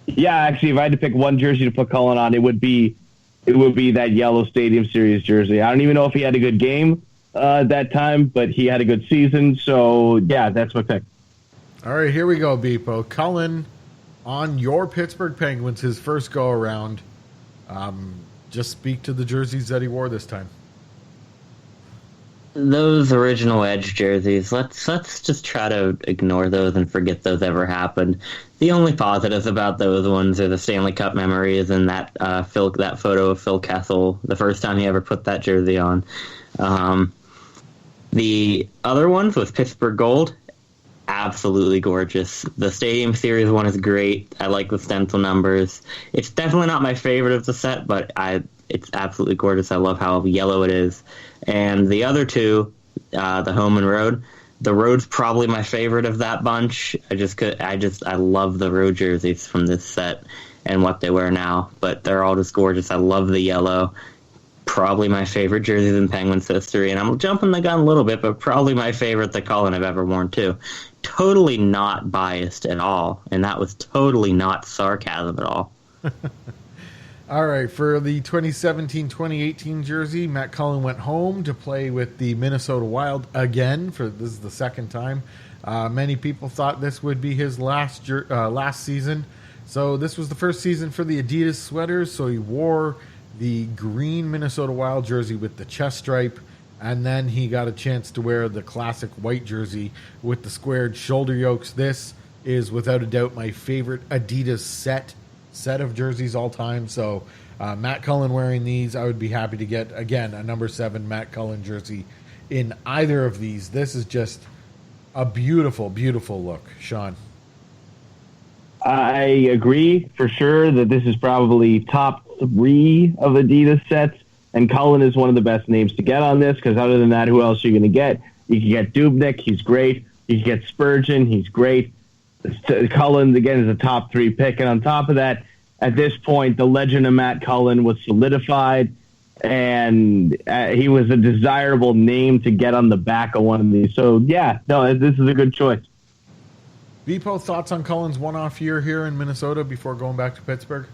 Yeah, actually, if I had to pick one jersey to put Cullen on, it would be that yellow Stadium Series jersey. I don't even know if he had a good game that time, but he had a good season. So, yeah, that's my pick. All right, here we go, Beepo. Cullen on your Pittsburgh Penguins, his first go-around. Just speak to the jerseys that he wore this time. Those original Edge jerseys, let's just try to ignore those and forget those ever happened. The only positives about those ones are the Stanley Cup memories and that that photo of Phil Kessel, the first time he ever put that jersey on. The other ones with Pittsburgh Gold, absolutely gorgeous. The Stadium Series one is great. I like the stencil numbers. It's definitely not my favorite of the set, but it's absolutely gorgeous. I love how yellow it is. And the other two, the home and road, the road's probably my favorite of that bunch. I love the road jerseys from this set and what they wear now, but they're all just gorgeous. I love the yellow. Probably my favorite jerseys in Penguins history, and I'm jumping the gun a little bit, but probably my favorite that Cullen have ever worn too. Totally not biased at all, and that was totally not sarcasm at all. All right, for the 2017-2018 jersey, Matt Cullen went home to play with the Minnesota Wild again. This is the second time. Many people thought this would be his last season. So this was the first season for the Adidas sweaters. So he wore the green Minnesota Wild jersey with the chest stripe, and then he got a chance to wear the classic white jersey with the squared shoulder yokes. This is without a doubt my favorite Adidas set set of jerseys all time. So Matt Cullen wearing these, I would be happy to get, again, a number 7 Matt Cullen jersey in either of these. This is just a beautiful, beautiful look. Sean? I agree for sure that this is probably top 3 of Adidas sets, and Cullen is one of the best names to get on this, because other than that, who else are you going to get? You can get Dubnyk, he's great. You can get Spurgeon, he's great. Cullen, again, is a top 3 pick, and on top of that, at this point, the legend of Matt Cullen was solidified, and he was a desirable name to get on the back of one of these. So, yeah, no, this is a good choice. Beepo, thoughts on Cullen's one-off year here in Minnesota before going back to Pittsburgh?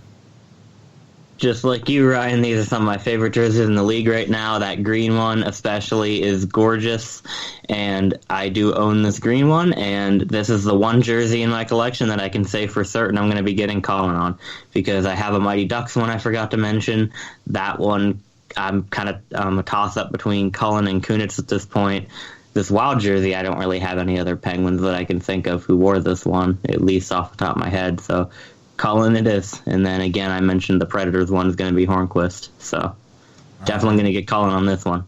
Just like you, Ryan, these are some of my favorite jerseys in the league right now. That green one especially is gorgeous, and I do own this green one, and this is the one jersey in my collection that I can say for certain I'm going to be getting Cullen on, because I have a Mighty Ducks one I forgot to mention. That one, I'm kind of a toss-up between Cullen and Kunitz at this point. This Wild jersey, I don't really have any other Penguins that I can think of who wore this one, at least off the top of my head. So Cullen it is. And then again, I mentioned the Predators one is going to be Hornquist. So definitely going to get Cullen on this one.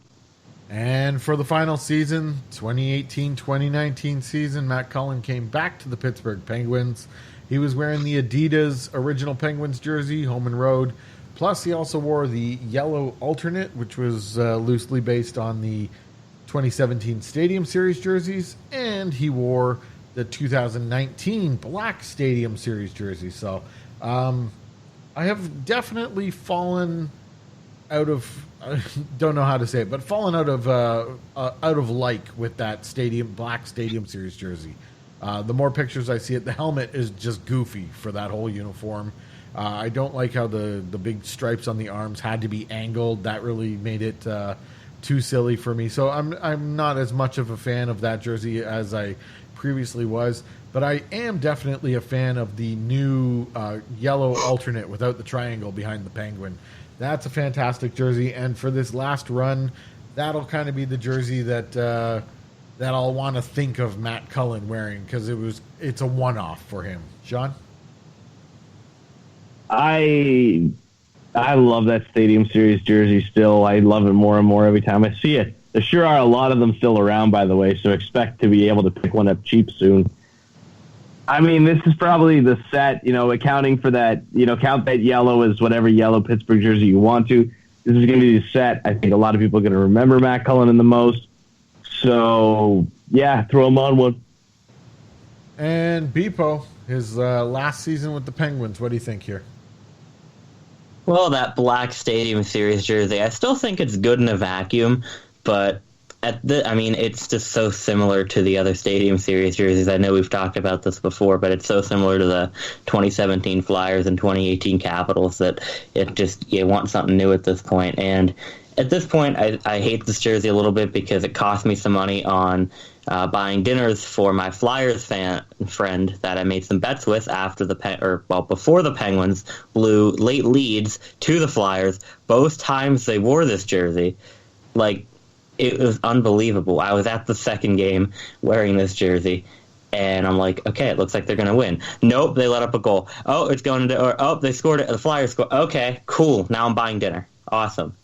And for the final season, 2018-2019 season, Matt Cullen came back to the Pittsburgh Penguins. He was wearing the Adidas original Penguins jersey, home and road. Plus, he also wore the yellow alternate, which was loosely based on the 2017 Stadium Series jerseys, and he wore the 2019 Black Stadium Series jersey. So I have definitely fallen out of, I don't know how to say it, but fallen out of like with that Black Stadium Series jersey. The more pictures I see it, the helmet is just goofy for that whole uniform. I don't like how the big stripes on the arms had to be angled. That really made it too silly for me. So I'm not as much of a fan of that jersey as I previously was, but I am definitely a fan of the new yellow alternate without the triangle behind the penguin. That's a fantastic jersey, and for this last run, that'll kind of be the jersey that I'll want to think of Matt Cullen wearing, because it's a one-off for him. Sean? I love that Stadium Series jersey still. I love it more and more every time I see it. There sure are a lot of them still around, by the way, so expect to be able to pick one up cheap soon. I mean, this is probably the set, accounting for that, count that yellow as whatever yellow Pittsburgh jersey you want to. This is going to be the set. I think a lot of people are going to remember Matt Cullen the most. So, yeah, throw him on one. And Beepo, his last season with the Penguins, what do you think here? Well, that Black Stadium Series jersey, I still think it's good in a vacuum, but it's just so similar to the other Stadium Series jerseys. I know we've talked about this before, but it's so similar to the 2017 Flyers and 2018 Capitals that you want something new at this point. And at this point, I hate this jersey a little bit because it cost me some money on buying dinners for my Flyers friend that I made some bets with before the Penguins blew late leads to the Flyers. Both times they wore this jersey. It was unbelievable. I was at the second game wearing this jersey, and I'm like, okay, it looks like they're going to win. Nope, they let up a goal. Oh, it's going to, they scored it. The Flyers scored. Okay, cool. Now I'm buying dinner. Awesome.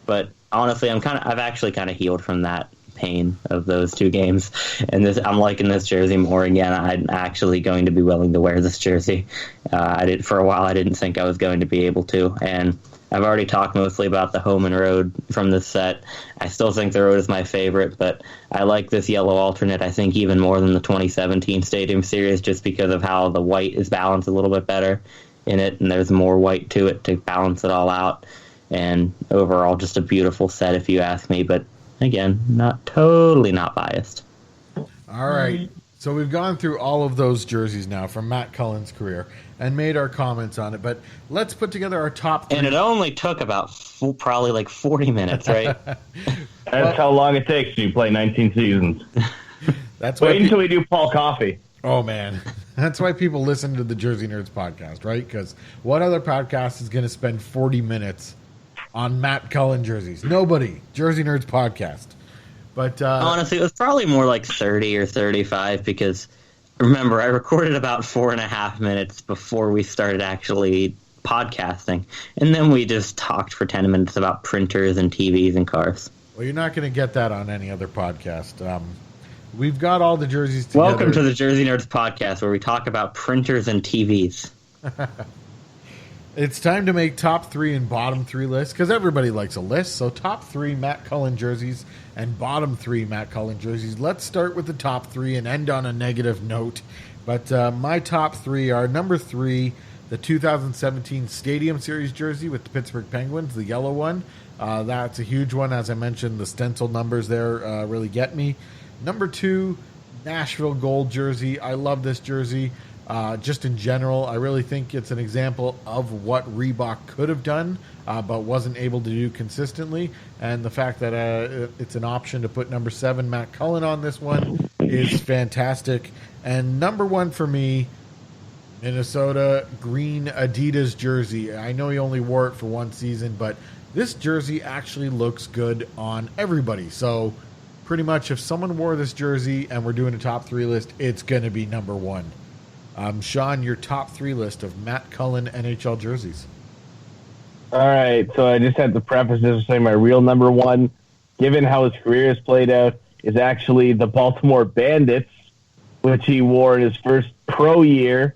But honestly, I've actually kind of healed from that pain of those two games, and I'm liking this jersey more again. I'm actually going to be willing to wear this jersey. For a while I didn't think I was going to be able to, and I've already talked mostly about the home and road from this set. I still think the road is my favorite, but I like this yellow alternate, I think, even more than the 2017 Stadium Series, just because of how the white is balanced a little bit better in it, and there's more white to it to balance it all out. And overall, just a beautiful set, if you ask me. But again, not biased. All right. So we've gone through all of those jerseys now from Matt Cullen's career and made our comments on it. But let's put together our top 3. And it only took about probably 40 minutes, right? That's how long it takes when you play 19 seasons. That's why Wait until we do Paul Coffey. Oh, man. That's why people listen to the Jersey Nerds podcast, right? Because what other podcast is going to spend 40 minutes on Matt Cullen jerseys? Nobody. Jersey Nerds podcast. But honestly, it was probably more like 30 or 35 because Remember, I recorded about 4.5 minutes before we started actually podcasting, and then we just talked for 10 minutes about printers and TVs and cars. Well, you're not going to get that on any other podcast. We've got all the jerseys together. Welcome to the Jersey Nerds podcast, where we talk about printers and TVs. It's time to make top 3 and bottom 3 lists, because everybody likes a list. So top 3 Matt Cullen jerseys and bottom 3 Matt Cullen jerseys. Let's start with the top 3 and end on a negative note. But my top 3 are number 3, the 2017 Stadium Series jersey with the Pittsburgh Penguins, the yellow one. That's a huge one. As I mentioned, the stencil numbers there really get me. Number 2, Nashville Gold jersey. I love this jersey. Just in general, I really think it's an example of what Reebok could have done, but wasn't able to do consistently. And the fact that it's an option to put number 7, Matt Cullen, on this one is fantastic. And number 1 for me, Minnesota green Adidas jersey. I know he only wore it for one season, but this jersey actually looks good on everybody. So pretty much if someone wore this jersey and we're doing a top 3 list, it's going to be number 1. Sean, your top 3 list of Matt Cullen NHL jerseys. All right, so I just had to preface this by saying my real number 1, given how his career has played out, is actually the Baltimore Bandits, which he wore in his first pro year.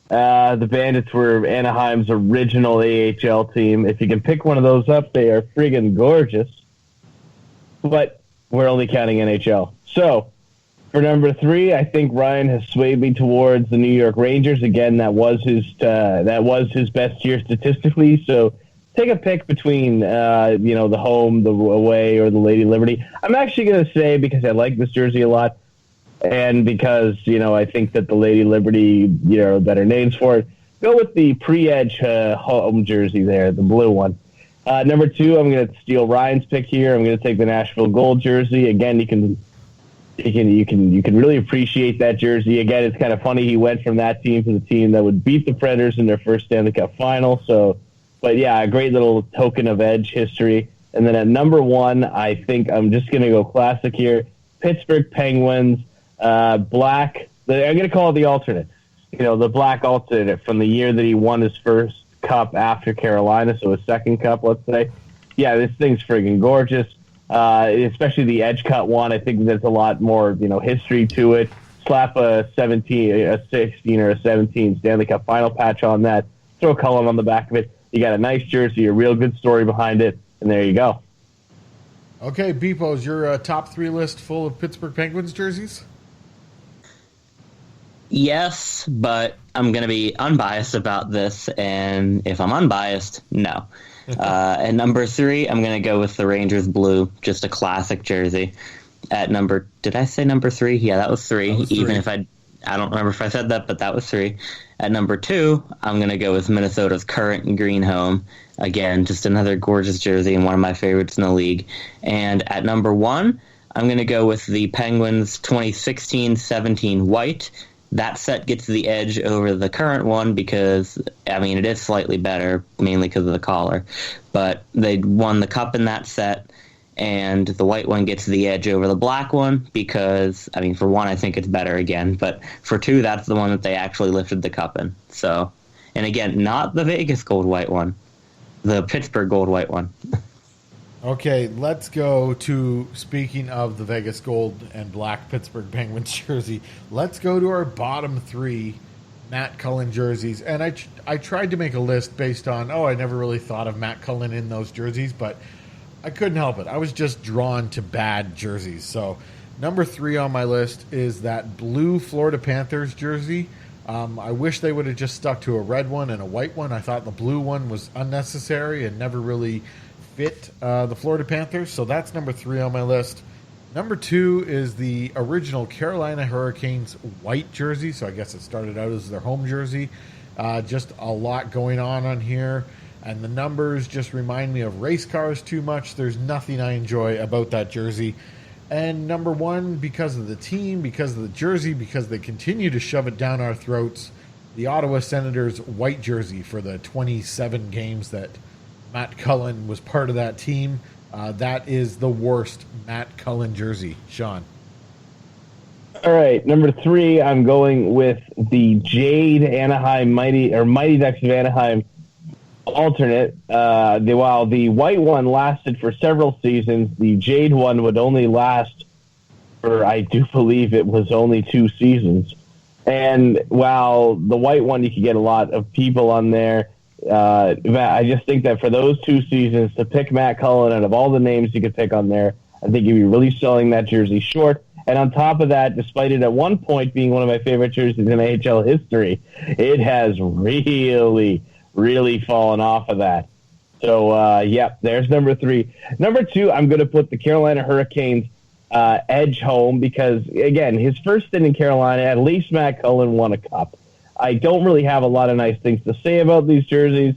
The Bandits were Anaheim's original AHL team. If you can pick one of those up, they are friggin' gorgeous. But we're only counting NHL. So, for number 3, I think Ryan has swayed me towards the New York Rangers. Again, that was his best year statistically. So take a pick between the home, the away, or the Lady Liberty. I'm actually going to say, because I like this jersey a lot, and because I think that the Lady Liberty are better names for it, go with the pre-edge home jersey there, the blue one. Number 2, I'm going to steal Ryan's pick here. I'm going to take the Nashville Gold jersey. Again, you can really appreciate that jersey. Again, it's kind of funny he went from that team to the team that would beat the Predators in their first Stanley Cup final. So, but yeah, a great little token of edge history. And then at number 1, I think I'm just going to go classic here. Pittsburgh Penguins, black. I'm going to call it the alternate. The black alternate from the year that he won his first cup after Carolina, so his second cup, let's say. Yeah, this thing's friggin' gorgeous. Especially the edge cut one. I think there's a lot more, history to it. Slap a 16 or a 17 Stanley Cup final patch on that. Throw Cullen on the back of it. You got a nice jersey, a real good story behind it, and there you go. Okay, Beepo, is your top 3 list full of Pittsburgh Penguins jerseys? Yes, but I'm going to be unbiased about this, and if I'm unbiased, no. At number 3, I'm going to go with the Rangers blue, just a classic jersey. Did I say number 3? Yeah, that was 3. Even if I don't remember if I said that, but that was 3. At number 2, I'm going to go with Minnesota's current green home. Again, just another gorgeous jersey and one of my favorites in the league. And at number 1, I'm going to go with the Penguins 2016-17 white. That set gets the edge over the current one because, it is slightly better, mainly because of the collar. But they won the cup in that set, and the white one gets the edge over the black one because, for 1, I think it's better again. But for 2, that's the one that they actually lifted the cup in. So, and again, not the Vegas gold white one, the Pittsburgh gold white one. Okay, let's go to, speaking of the Vegas gold and black Pittsburgh Penguins jersey, let's go to our bottom 3 Matt Cullen jerseys. And I tried to make a list based on, I never really thought of Matt Cullen in those jerseys, but I couldn't help it. I was just drawn to bad jerseys. So number 3 on my list is that blue Florida Panthers jersey. I wish they would have just stuck to a red one and a white one. I thought the blue one was unnecessary and never really fit the Florida Panthers, so that's number 3 on my list. Number 2 is the original Carolina Hurricanes white jersey, so I guess it started out as their home jersey. Just a lot going on here, and the numbers just remind me of race cars too much. There's nothing I enjoy about that jersey. And number 1, because of the team, because of the jersey, because they continue to shove it down our throats, the Ottawa Senators white jersey for the 27 games that Matt Cullen was part of that team. That is the worst Matt Cullen jersey. Sean. All right, number 3, I'm going with the Jade Anaheim Mighty Ducks of Anaheim alternate. While the white one lasted for several seasons, the Jade one would only last for, I do believe it was only 2 seasons. And while the white one, you could get a lot of people on there, I just think that for those 2 seasons, to pick Matt Cullen out of all the names you could pick on there, I think you'd be really selling that jersey short. And on top of that, despite it at one point being one of my favorite jerseys in NHL history, it has really, really fallen off of that. So, there's number 3. Number 2, I'm going to put the Carolina Hurricanes edge home because, again, his first stint in Carolina, at least Matt Cullen won a cup. I don't really have a lot of nice things to say about these jerseys,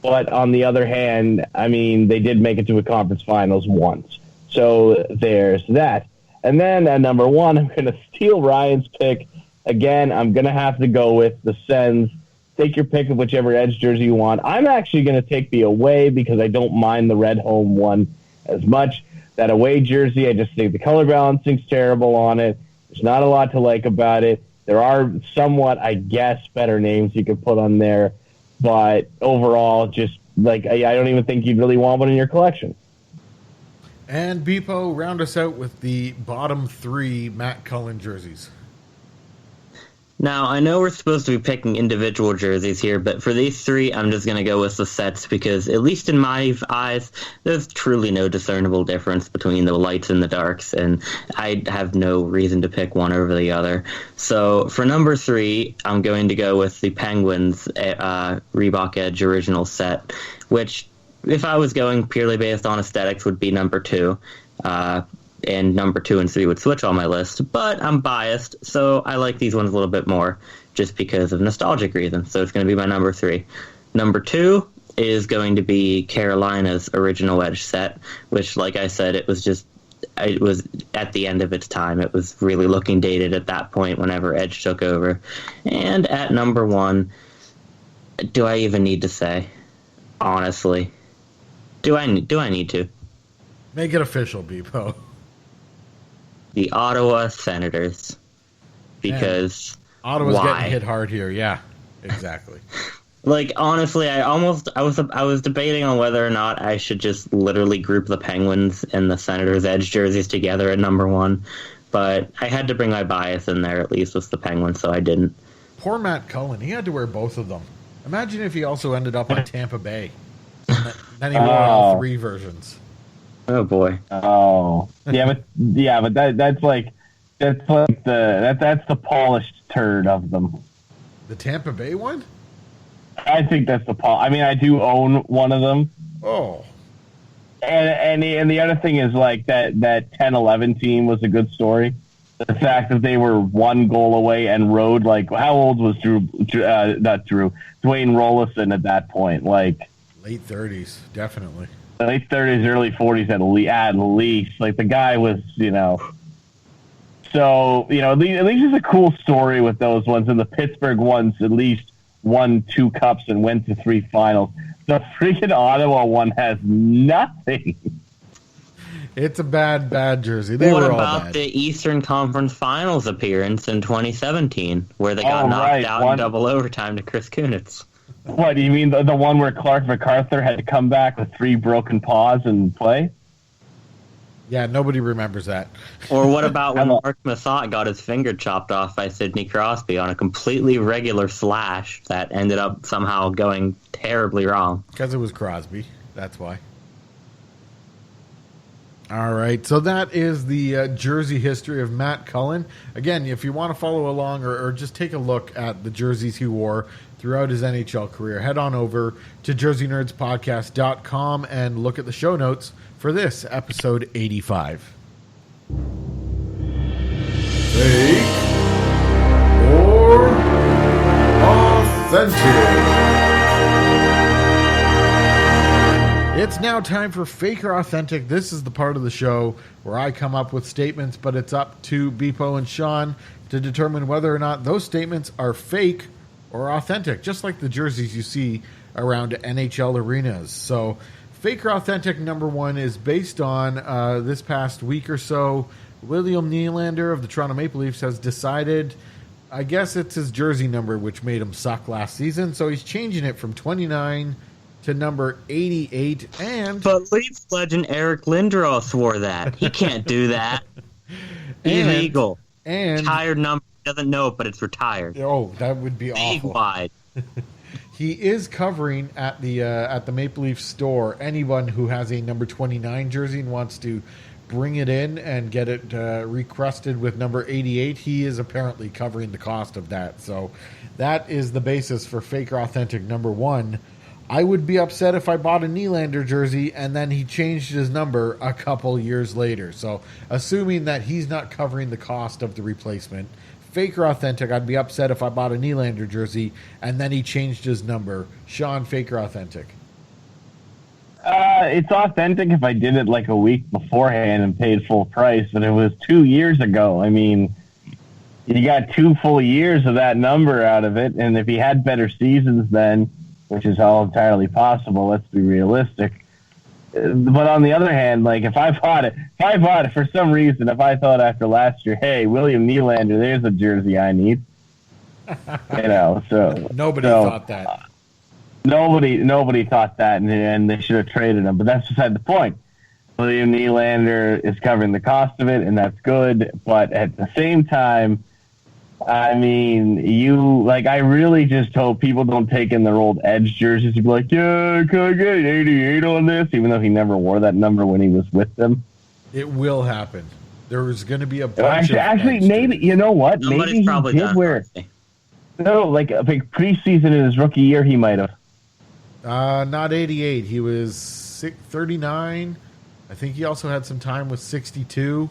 but on the other hand, I mean, they did make it to a conference finals once. So there's that. And then at number 1, I'm going to steal Ryan's pick. Again, I'm going to have to go with the Sens. Take your pick of whichever edge jersey you want. I'm actually going to take the away because I don't mind the red home one as much. That away jersey, I just think the color balancing's terrible on it. There's not a lot to like about it. There are somewhat, I guess, better names you could put on there. But overall, just like I don't even think you'd really want one in your collection. And Beepo, round us out with the bottom 3 Matt Cullen jerseys. Now, I know we're supposed to be picking individual jerseys here, but for these 3, I'm just going to go with the sets because, at least in my eyes, there's truly no discernible difference between the lights and the darks, and I have no reason to pick one over the other. So, for number 3, I'm going to go with the Penguins Reebok Edge original set, which, if I was going purely based on aesthetics, would be number 2. And number 2 and 3 would switch on my list, but I'm biased, so I like these ones a little bit more just because of nostalgic reasons. So it's going to be my number 3. Number 2 is going to be Carolina's original Edge set, which, like I said, it was at the end of its time. It was really looking dated at that point whenever Edge took over. And at number 1, do I even need to say? Honestly, do I need to? Make it official, Beepo. The Ottawa Senators, because Ottawa's getting hit hard here. Yeah, exactly. Like, honestly, I was debating on whether or not I should just literally group the Penguins and the Senators Edge jerseys together at number 1, but I had to bring my bias in there, at least with the Penguins, so I didn't. Poor Matt Cullen. He had to wear both of them. Imagine if he also ended up on Tampa Bay. And then he wore all 3 versions. Oh boy. Oh, but that's the polished turd of them. The Tampa Bay one? I think that's I mean, I do own one of them. Oh. And the other thing is like that 10-11 team was a good story. The fact that they were 1 goal away and rode like how old was Dwayne Rollison at that point? Like late 30s, definitely. Late 30s, early 40s at least. Like, the guy was, So, at least it's a cool story with those ones. And the Pittsburgh ones at least won 2 cups and went to 3 finals. The freaking Ottawa one has nothing. It's a bad jersey. What about the Eastern Conference Finals appearance in 2017, where they got knocked out in double overtime to Chris Kunitz? What, do you mean the one where Clark MacArthur had to come back with 3 broken paws and play? Yeah, nobody remembers that. Or what about when Mark Massot got his finger chopped off by Sidney Crosby on a completely regular slash that ended up somehow going terribly wrong? Because it was Crosby. That's why. All right, so that is the jersey history of Matt Cullen. Again, if you want to follow along or just take a look at the jerseys he wore throughout his NHL career, head on over to jerseynerdspodcast.com and look at the show notes for this episode 85. Fake or authentic? It's now time for Fake or Authentic. This is the part of the show where I come up with statements, but it's up to Beepo and Sean to determine whether or not those statements are fake or authentic, just like the jerseys you see around NHL arenas. So, Fake or Authentic number 1 is based on this past week or so. William Nylander of the Toronto Maple Leafs has decided, I guess it's his jersey number which made him suck last season, so he's changing it from 29 to number 88. But Leafs legend Eric Lindros wore that. He can't do that. Illegal. And retired number. He doesn't know it, but it's retired. Oh, that would be awful. League-wide. He is covering at the Maple Leaf store anyone who has a number 29 jersey and wants to bring it in and get it recrusted with number 88. He is apparently covering the cost of that. So that is the basis for Fake or Authentic number 1. I would be upset if I bought a Nylander jersey and then he changed his number a couple years later. So assuming that he's not covering the cost of the replacement, Fake or Authentic, I'd be upset if I bought a Nylander jersey and then he changed his number. Sean, Fake or Authentic? It's authentic if I did it like a week beforehand and paid full price, but it was 2 years ago. I mean, you got 2 full years of that number out of it, and if he had better seasons then, which is all entirely possible, let's be realistic. But on the other hand, like if I bought it for some reason, if I thought after last year, hey, William Nylander, there's a jersey I need. So Nobody thought that. Nobody thought that, and they should have traded him. But that's beside the point. William Nylander is covering the cost of it, and that's good. But at the same time, I mean, I really just hope people don't take in their old Edge jerseys and be like, yeah, can I get an 88 on this? Even though he never wore that number when he was with them. It will happen. There is going to be a bunch actually, maybe, you know what? Maybe he did wear it. No, like a big preseason in his rookie year, he might have. Not 88. He was 39. I think he also had some time with 62.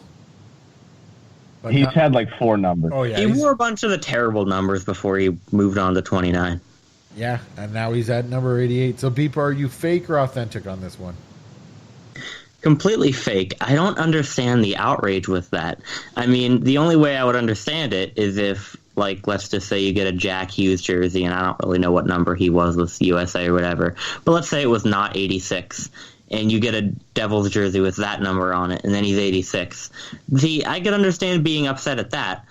But he's had like 4 numbers. Oh, yeah. He wore a bunch of the terrible numbers before he moved on to 29. Yeah, and now he's at number 88. So, Beeper, are you fake or authentic on this one? Completely fake. I don't understand the outrage with that. I mean, the only way I would understand it is if, like, let's just say you get a Jack Hughes jersey, and I don't really know what number he was with USA or whatever, but let's say it was not 86. And you get a Devils jersey with that number on it, and then he's 86. See, I could understand being upset at that,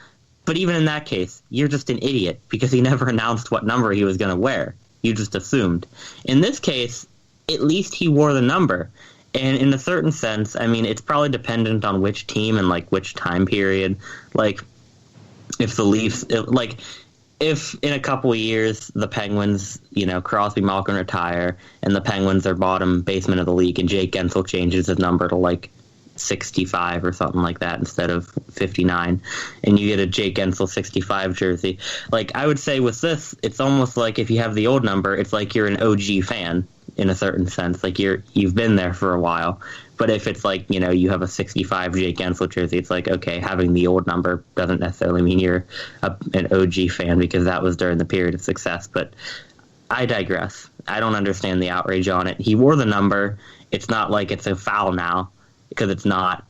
but even in that case, you're just an idiot because he never announced what number he was going to wear. You just assumed. In this case, at least he wore the number. And in a certain sense, I mean, it's probably dependent on which team and, like, which time period. Like, if the Leafs... If in a couple of years the Penguins, Crosby, Malkin retire, and the Penguins are bottom basement of the league, and Jake Gensel changes his number to like 65 or something like that instead of 59, and you get a Jake Gensel 65 jersey, like I would say with this, it's almost like if you have the old number, it's like you're an OG fan in a certain sense, like you've been there for a while. But if it's like, you have a 65 Jake Gensel jersey, it's like, okay, having the old number doesn't necessarily mean you're an OG fan because that was during the period of success. But I digress. I don't understand the outrage on it. He wore the number. It's not like it's a foul now because it's not.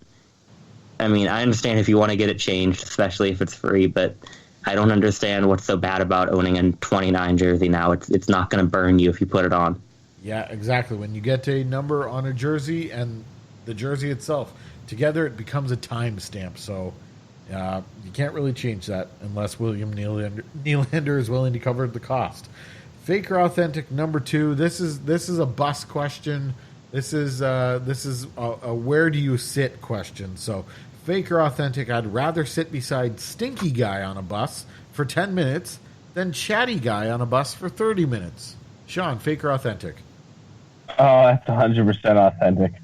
I mean, I understand if you want to get it changed, especially if it's free, but I don't understand what's so bad about owning a 29 jersey now. It's not going to burn you if you put it on. Yeah, exactly. When you get a number on a jersey and the jersey itself together, it becomes a timestamp. So you can't really change that unless William Nylander is willing to cover the cost. Fake or authentic number 2. This is a bus question. This is a where do you sit question. So fake or authentic, I'd rather sit beside stinky guy on a bus for 10 minutes than chatty guy on a bus for 30 minutes. Sean, fake or authentic? Oh, that's 100% authentic.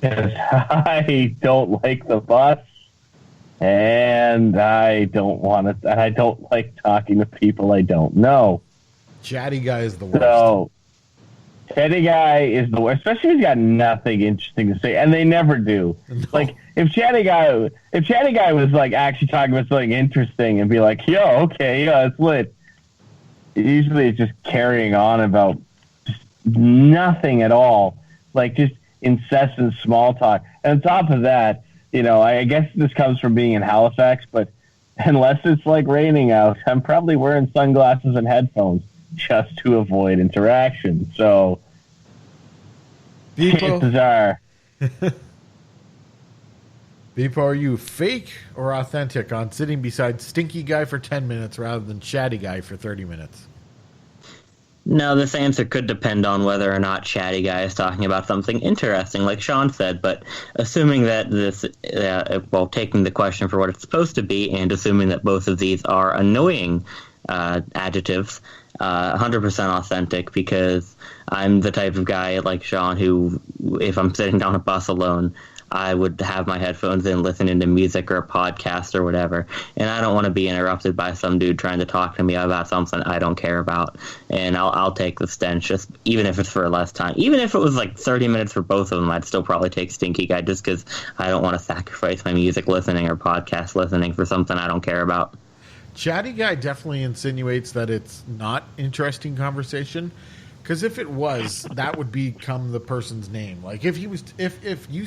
I don't like the bus, and I don't want to. I don't like talking to people I don't know. Chatty guy is the worst. So, chatty guy is the worst, especially if he's got nothing interesting to say, and they never do. No. Like if chatty guy was like actually talking about something interesting and be like, "Yo, okay, yeah, it's lit." Usually, it's just carrying on about just nothing at all, like just incessant small talk. And on top of that, I guess this comes from being in Halifax, but unless it's like raining out, I'm probably wearing sunglasses and headphones just to avoid interaction. So, chances are, Beepo, are you fake or authentic on sitting beside stinky guy for 10 minutes rather than chatty guy for 30 minutes? No, this answer could depend on whether or not Chatty Guy is talking about something interesting, like Sean said, but assuming that this, taking the question for what it's supposed to be, and assuming that both of these are annoying adjectives, 100% authentic, because I'm the type of guy like Sean who, if I'm sitting down a bus alone, I would have my headphones in listening to music or a podcast or whatever, and I don't want to be interrupted by some dude trying to talk to me about something I don't care about, and I'll take the stench, just even if it's for less time. Even if it was like 30 minutes for both of them, I'd still probably take Stinky Guy just because I don't want to sacrifice my music listening or podcast listening for something I don't care about. Chatty Guy definitely insinuates that it's not interesting conversation. Because if it was, that would become the person's name. Like if you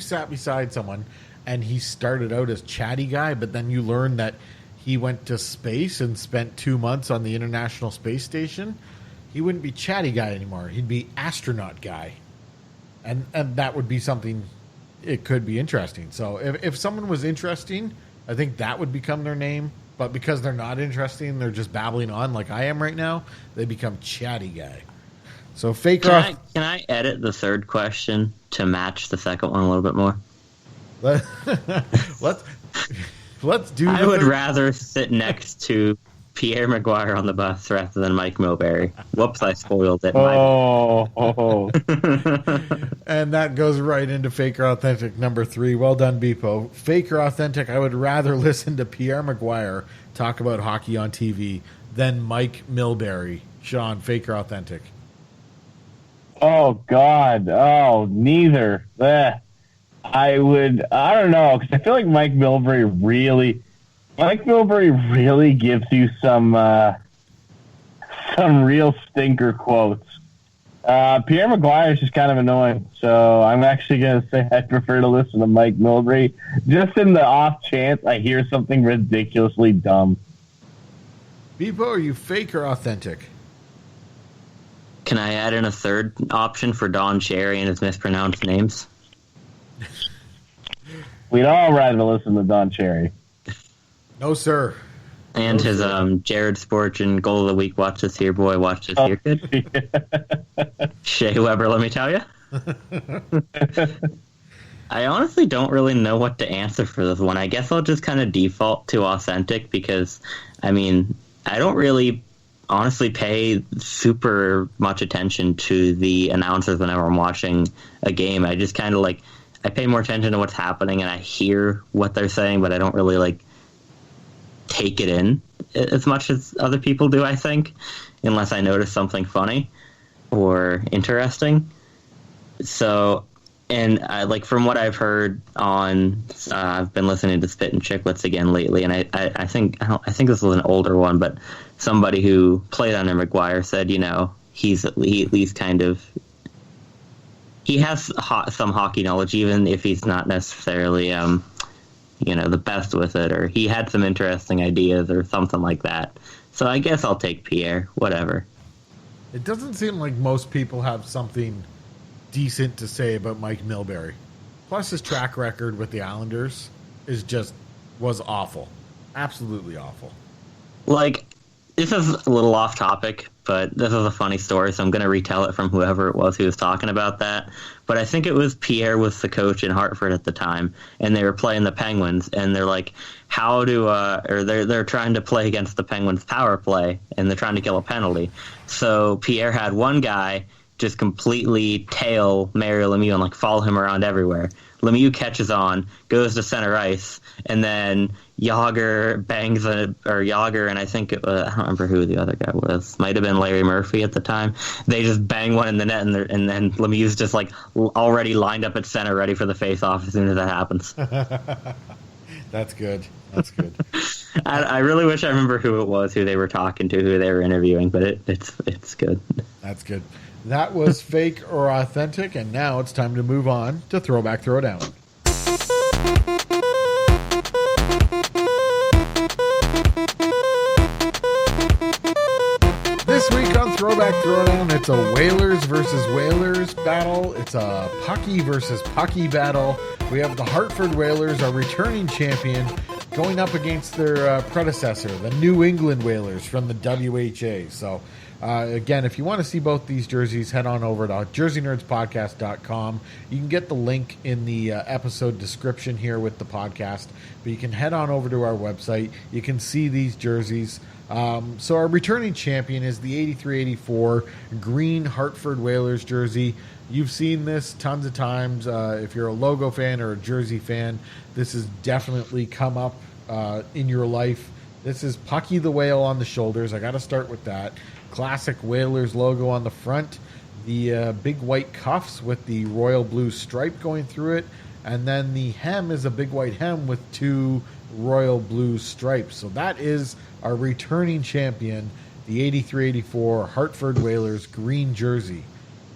sat beside someone and he started out as Chatty Guy, but then you learned that he went to space and spent 2 months on the International Space Station, he wouldn't be Chatty Guy anymore. He'd be Astronaut Guy, and that would be something. It could be interesting. So if someone was interesting, I think that would become their name. But because they're not interesting, they're just babbling on like I am right now, they become Chatty Guy. So fake Can I edit the third question to match the second one a little bit more? Let's do. I would rather sit next to Pierre Maguire on the bus rather than Mike Milbury. Whoops, I spoiled it. And that goes right into fake or authentic number 3. Well done, Beepo. Fake or authentic, I would rather listen to Pierre Maguire talk about hockey on TV than Mike Milbury. Sean, fake or authentic? Oh, God. Oh, neither. I don't know, because I feel like Mike Milbury really gives you some real stinker quotes. Pierre Maguire is just kind of annoying, so I'm actually going to say I prefer to listen to Mike Milbury, just in the off chance I hear something ridiculously dumb. Beepo, are you fake or authentic? Can I add in a third option for Don Cherry and his mispronounced names? We'd all rather listen to Don Cherry. No, sir. And his Jared Sporchin goal of the week, watch this here, boy, watch this here, kid. Shea Weber, let me tell you. I honestly don't really know what to answer for this one. I guess I'll just kind of default to authentic because, I mean, I don't really honestly pay super much attention to the announcers whenever I'm watching a game. I just kind of I pay more attention to what's happening and I hear what they're saying, but I don't really take it in as much as other people do, I think, unless I notice something funny or interesting. So, and from what I've heard on, I've been listening to Spit and Chicklets again lately, and I think this was an older one, but somebody who played under McGuire said, he at least kind of, he has some hockey knowledge, even if he's not necessarily, the best with it, or he had some interesting ideas or something like that. So I guess I'll take Pierre, whatever. It doesn't seem like most people have something decent to say about Mike Milbury. Plus his track record with the Islanders was awful. Absolutely awful. This is a little off topic, but this is a funny story, so I'm going to retell it from whoever it was who was talking about that. But I think it was Pierre was the coach in Hartford at the time, and they were playing the Penguins, and they're like, they're trying to play against the Penguins' power play, and they're trying to kill a penalty. So Pierre had one guy just completely tail Mario Lemieux and follow him around everywhere. Lemieux catches on, goes to center ice, and then Yager bangs Yager, and I think I don't remember who the other guy was. Might have been Larry Murphy at the time. They just bang one in the net, and then Lemieux's just already lined up at center, ready for the face-off as soon as that happens. That's good. That's good. I really wish I remember who it was, who they were talking to, who they were interviewing, but it's good. That's good. That was fake or authentic, and now it's time to move on to Throwback Throwdown. This week week on Throwback Throwdown, it's a Whalers versus Whalers battle. It's a Pucky versus Pucky battle. We have the Hartford Whalers, our returning champion, going up against their predecessor, the New England Whalers from the WHA. So, again, if you want to see both these jerseys, head on over to jerseynerdspodcast.com. You can get the link in the episode description here with the podcast, but you can head on over to our website. You can see these jerseys. So our returning champion is the 83-84 green Hartford Whalers jersey. You've seen this tons of times. If you're a logo fan or a jersey fan, this has definitely come up in your life. This is Pucky the Whale on the shoulders. I got to start with that. Classic Whalers logo on the front. The big white cuffs with the royal blue stripe going through it. And then the hem is a big white hem with two royal blue stripes. So that is our returning champion, the 83-84 Hartford Whalers green jersey.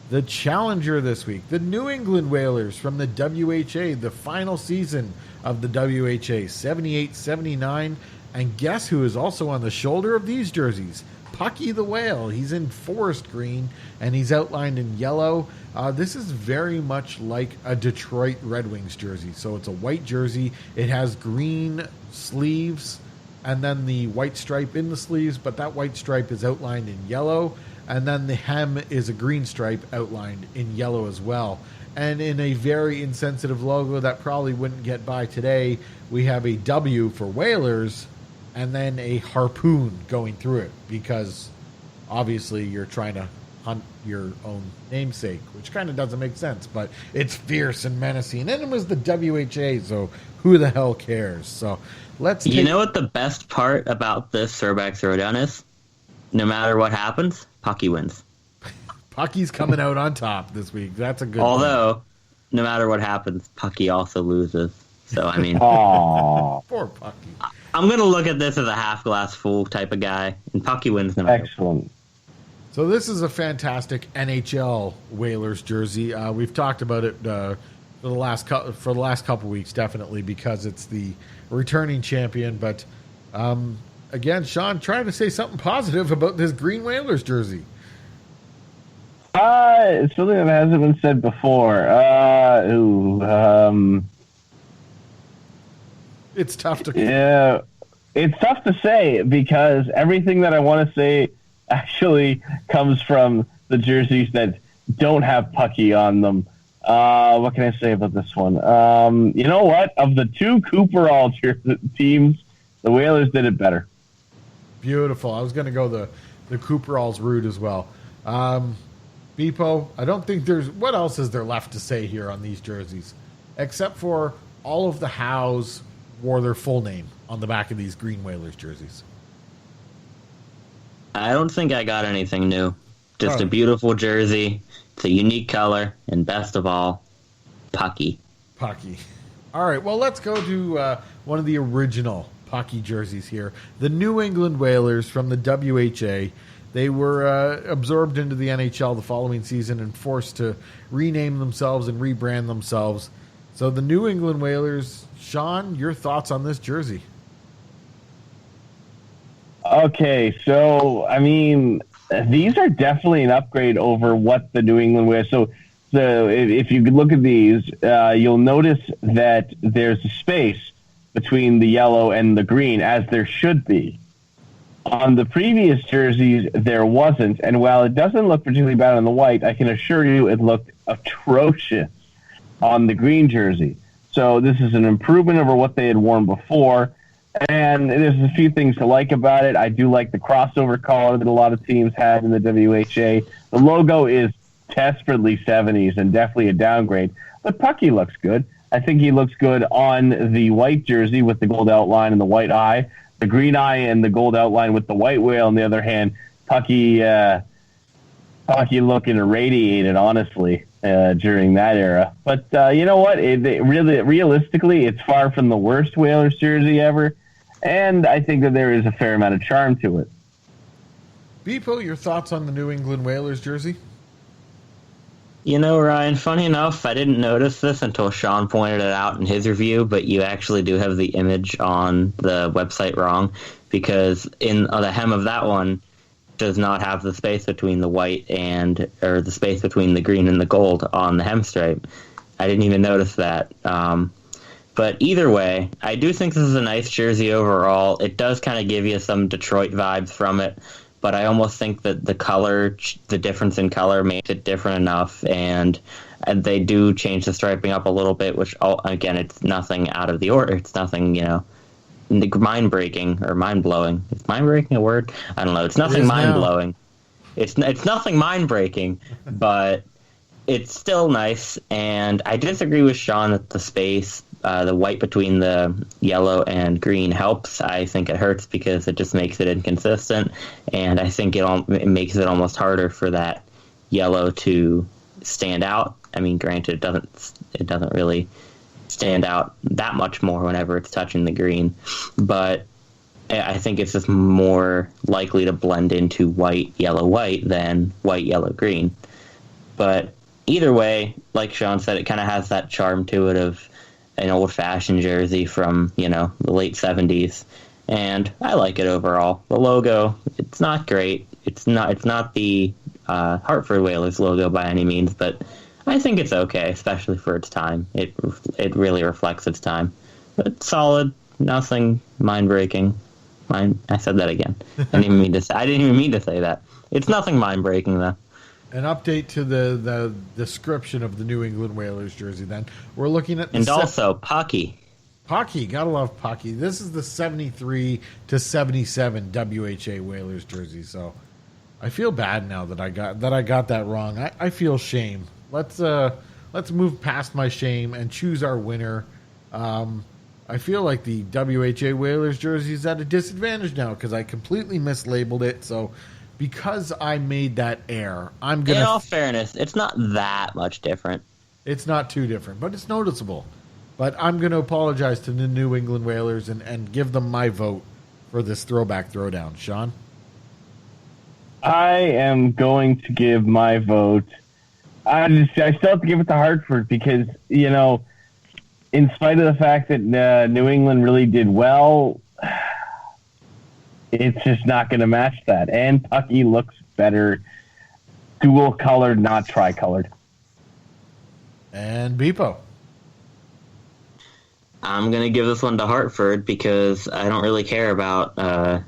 The challenger this week, the New England Whalers from the WHA, the final season of the WHA, 78-79. And guess who is also on the shoulder of these jerseys? Pucky the Whale. He's in forest green, and he's outlined in yellow. This is very much like a Detroit Red Wings jersey. So it's a white jersey. It has green sleeves, and then the white stripe in the sleeves, but that white stripe is outlined in yellow, and then the hem is a green stripe outlined in yellow as well. And in a very insensitive logo that probably wouldn't get by today, we have a W for Whalers, and then a harpoon going through it, because obviously you're trying to hunt your own namesake, which kind of doesn't make sense, but it's fierce and menacing. And it was the WHA, so who the hell cares? So You know what the best part about this Throwback Throwdown is? No matter what happens, Pucky wins. Pucky's coming out on top this week. That's a good Although, no matter what happens, Pucky also loses. So, I mean... Aww. Poor Pucky. I'm going to look at this as a half-glass full type of guy, and Pucky wins no matter. Excellent. So this is a fantastic NHL Whalers jersey. We've talked about it for the last couple weeks, definitely, because it's the returning champion. But again, Sean, trying to say something positive about this green Whalers jersey. It's something that hasn't been said before. It's tough to... Yeah, it's tough to say, because everything that I want to say actually comes from the jerseys that don't have Pucky on them. What can I say about this one? You know what? Of the two Cooperall teams, the Whalers did it better. Beautiful. I was going to go the Cooperall's route as well. Beepo, I don't think there's... What else is there left to say here on these jerseys? Except for all of the Hows wore their full name on the back of these green Whalers jerseys. I don't think I got anything new. Just a beautiful jersey. It's a unique color, and best of all, Pucky. Pucky. All right, well, let's go to one of the original Pucky jerseys here. The New England Whalers from the WHA. They were absorbed into the NHL the following season and forced to rename themselves and rebrand themselves. So the New England Whalers, Sean, your thoughts on this jersey? Okay, so, I mean, these are definitely an upgrade over what the New England Whalers... So if you look at these, you'll notice that there's a space between the yellow and the green, as there should be. On the previous jerseys, there wasn't, and while it doesn't look particularly bad on the white, I can assure you it looked atrocious on the green jersey. So this is an improvement over what they had worn before, and there's a few things to like about it. I do like the crossover collar that a lot of teams had in the WHA. The logo is desperately 70s and definitely a downgrade, but Pucky looks good. I think he looks good on the white jersey with the gold outline and the white eye. The green eye and the gold outline with the white whale, on the other hand, Pucky looking irradiated, honestly, during that era. But you know what? Realistically, it's far from the worst Whalers jersey ever, and I think that there is a fair amount of charm to it. Beepo, your thoughts on the New England Whalers jersey? You know, Ryan, funny enough, I didn't notice this until Sean pointed it out in his review, but you actually do have the image on the website wrong, because in the hem of that one, does not have the space between the white or the space between the green and the gold on the hem stripe. I didn't even notice that. But either way, I do think this is a nice jersey overall. It does kind of give you some Detroit vibes from it, but I almost think that the difference in color makes it different enough, and they do change the striping up a little bit, which, again, it's nothing out of the order. It's nothing, mind-breaking or mind-blowing. Is mind-breaking a word? I don't know. It's nothing mind-blowing. It's nothing mind-breaking, but it's still nice, and I disagree with Sean that the space, the white between the yellow and green helps. I think it hurts because it just makes it inconsistent, and I think it makes it almost harder for that yellow to stand out. I mean, granted, it doesn't really stand out that much more whenever it's touching the green, but I think it's just more likely to blend into white, yellow, than white, yellow, green. But either way, like Sean said, it kind of has that charm to it of an old-fashioned jersey from, the late 70s, and I like it overall. The logo, it's not great. It's not the Hartford Whalers logo by any means, but I think it's okay, especially for its time. It really reflects its time. But it's solid, nothing mind-breaking. I said that again. I didn't even mean to say that. It's nothing mind-breaking, though. An update to the description of the New England Whalers jersey, then. We're looking at... also, Pucky. Pucky, gotta love Pucky. This is the 73 to 77 WHA Whalers jersey, so I feel bad now that I got that wrong. I feel shame. Let's move past my shame and choose our winner. I feel like the WHA Whalers jersey is at a disadvantage now because I completely mislabeled it, so... Because I made that error, I'm going to... In all fairness, it's not that much different. It's not too different, but it's noticeable. But I'm going to apologize to the New England Whalers and give them my vote for this throwback throwdown. Sean? I am going to give my vote. I still have to give it to Hartford because, in spite of the fact that New England really did well... It's just not going to match that. And Pucky looks better dual-colored, not tricolored. And Beepo? I'm going to give this one to Hartford because I don't really care about the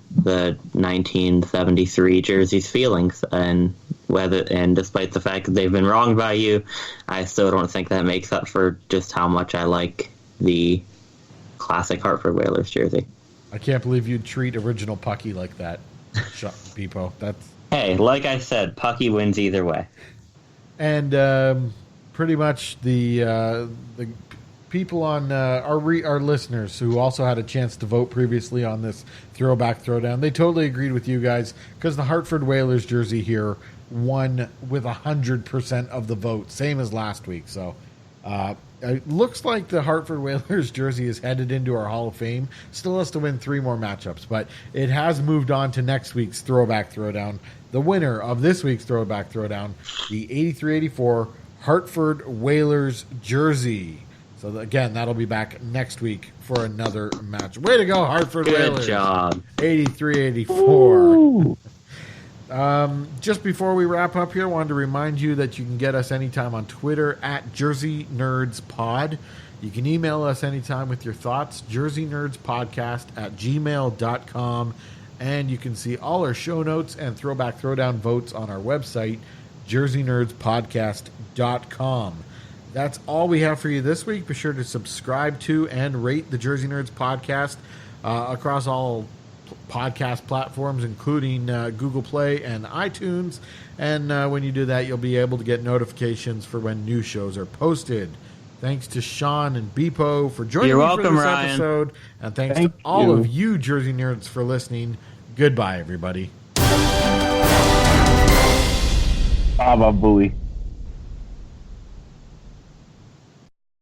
1973 jersey's feelings. And despite the fact that they've been wronged by you, I still don't think that makes up for just how much I like the classic Hartford Whalers jersey. I can't believe you'd treat original Pucky like that, Beepo. Hey, like I said, Pucky wins either way. And pretty much the people on our listeners who also had a chance to vote previously on this throwback throwdown, they totally agreed with you guys because the Hartford Whalers jersey here won with 100% of the vote, same as last week. So it looks like the Hartford Whalers jersey is headed into our Hall of Fame. Still has to win 3 more matchups, but it has moved on to next week's throwback throwdown. The winner of this week's throwback throwdown, the 83-84 Hartford Whalers jersey. So again, that'll be back next week for another match. Way to go, Hartford Whalers. Good job. 83-84. Just before we wrap up here, I wanted to remind you that you can get us anytime on Twitter at JerseyNerdsPod. You can email us anytime with your thoughts, jerseynerdspodcast@gmail.com. And you can see all our show notes and throwback throwdown votes on our website, jerseynerdspodcast.com. That's all we have for you this week. Be sure to subscribe to and rate the Jersey Nerds podcast across all podcast platforms, including Google Play and iTunes. And when you do that, you'll be able to get notifications for when new shows are posted. Thanks to Sean and Beepo for joining me for this episode. And thanks to all of you Jersey Nerds for listening. Goodbye, everybody. Baba Booey.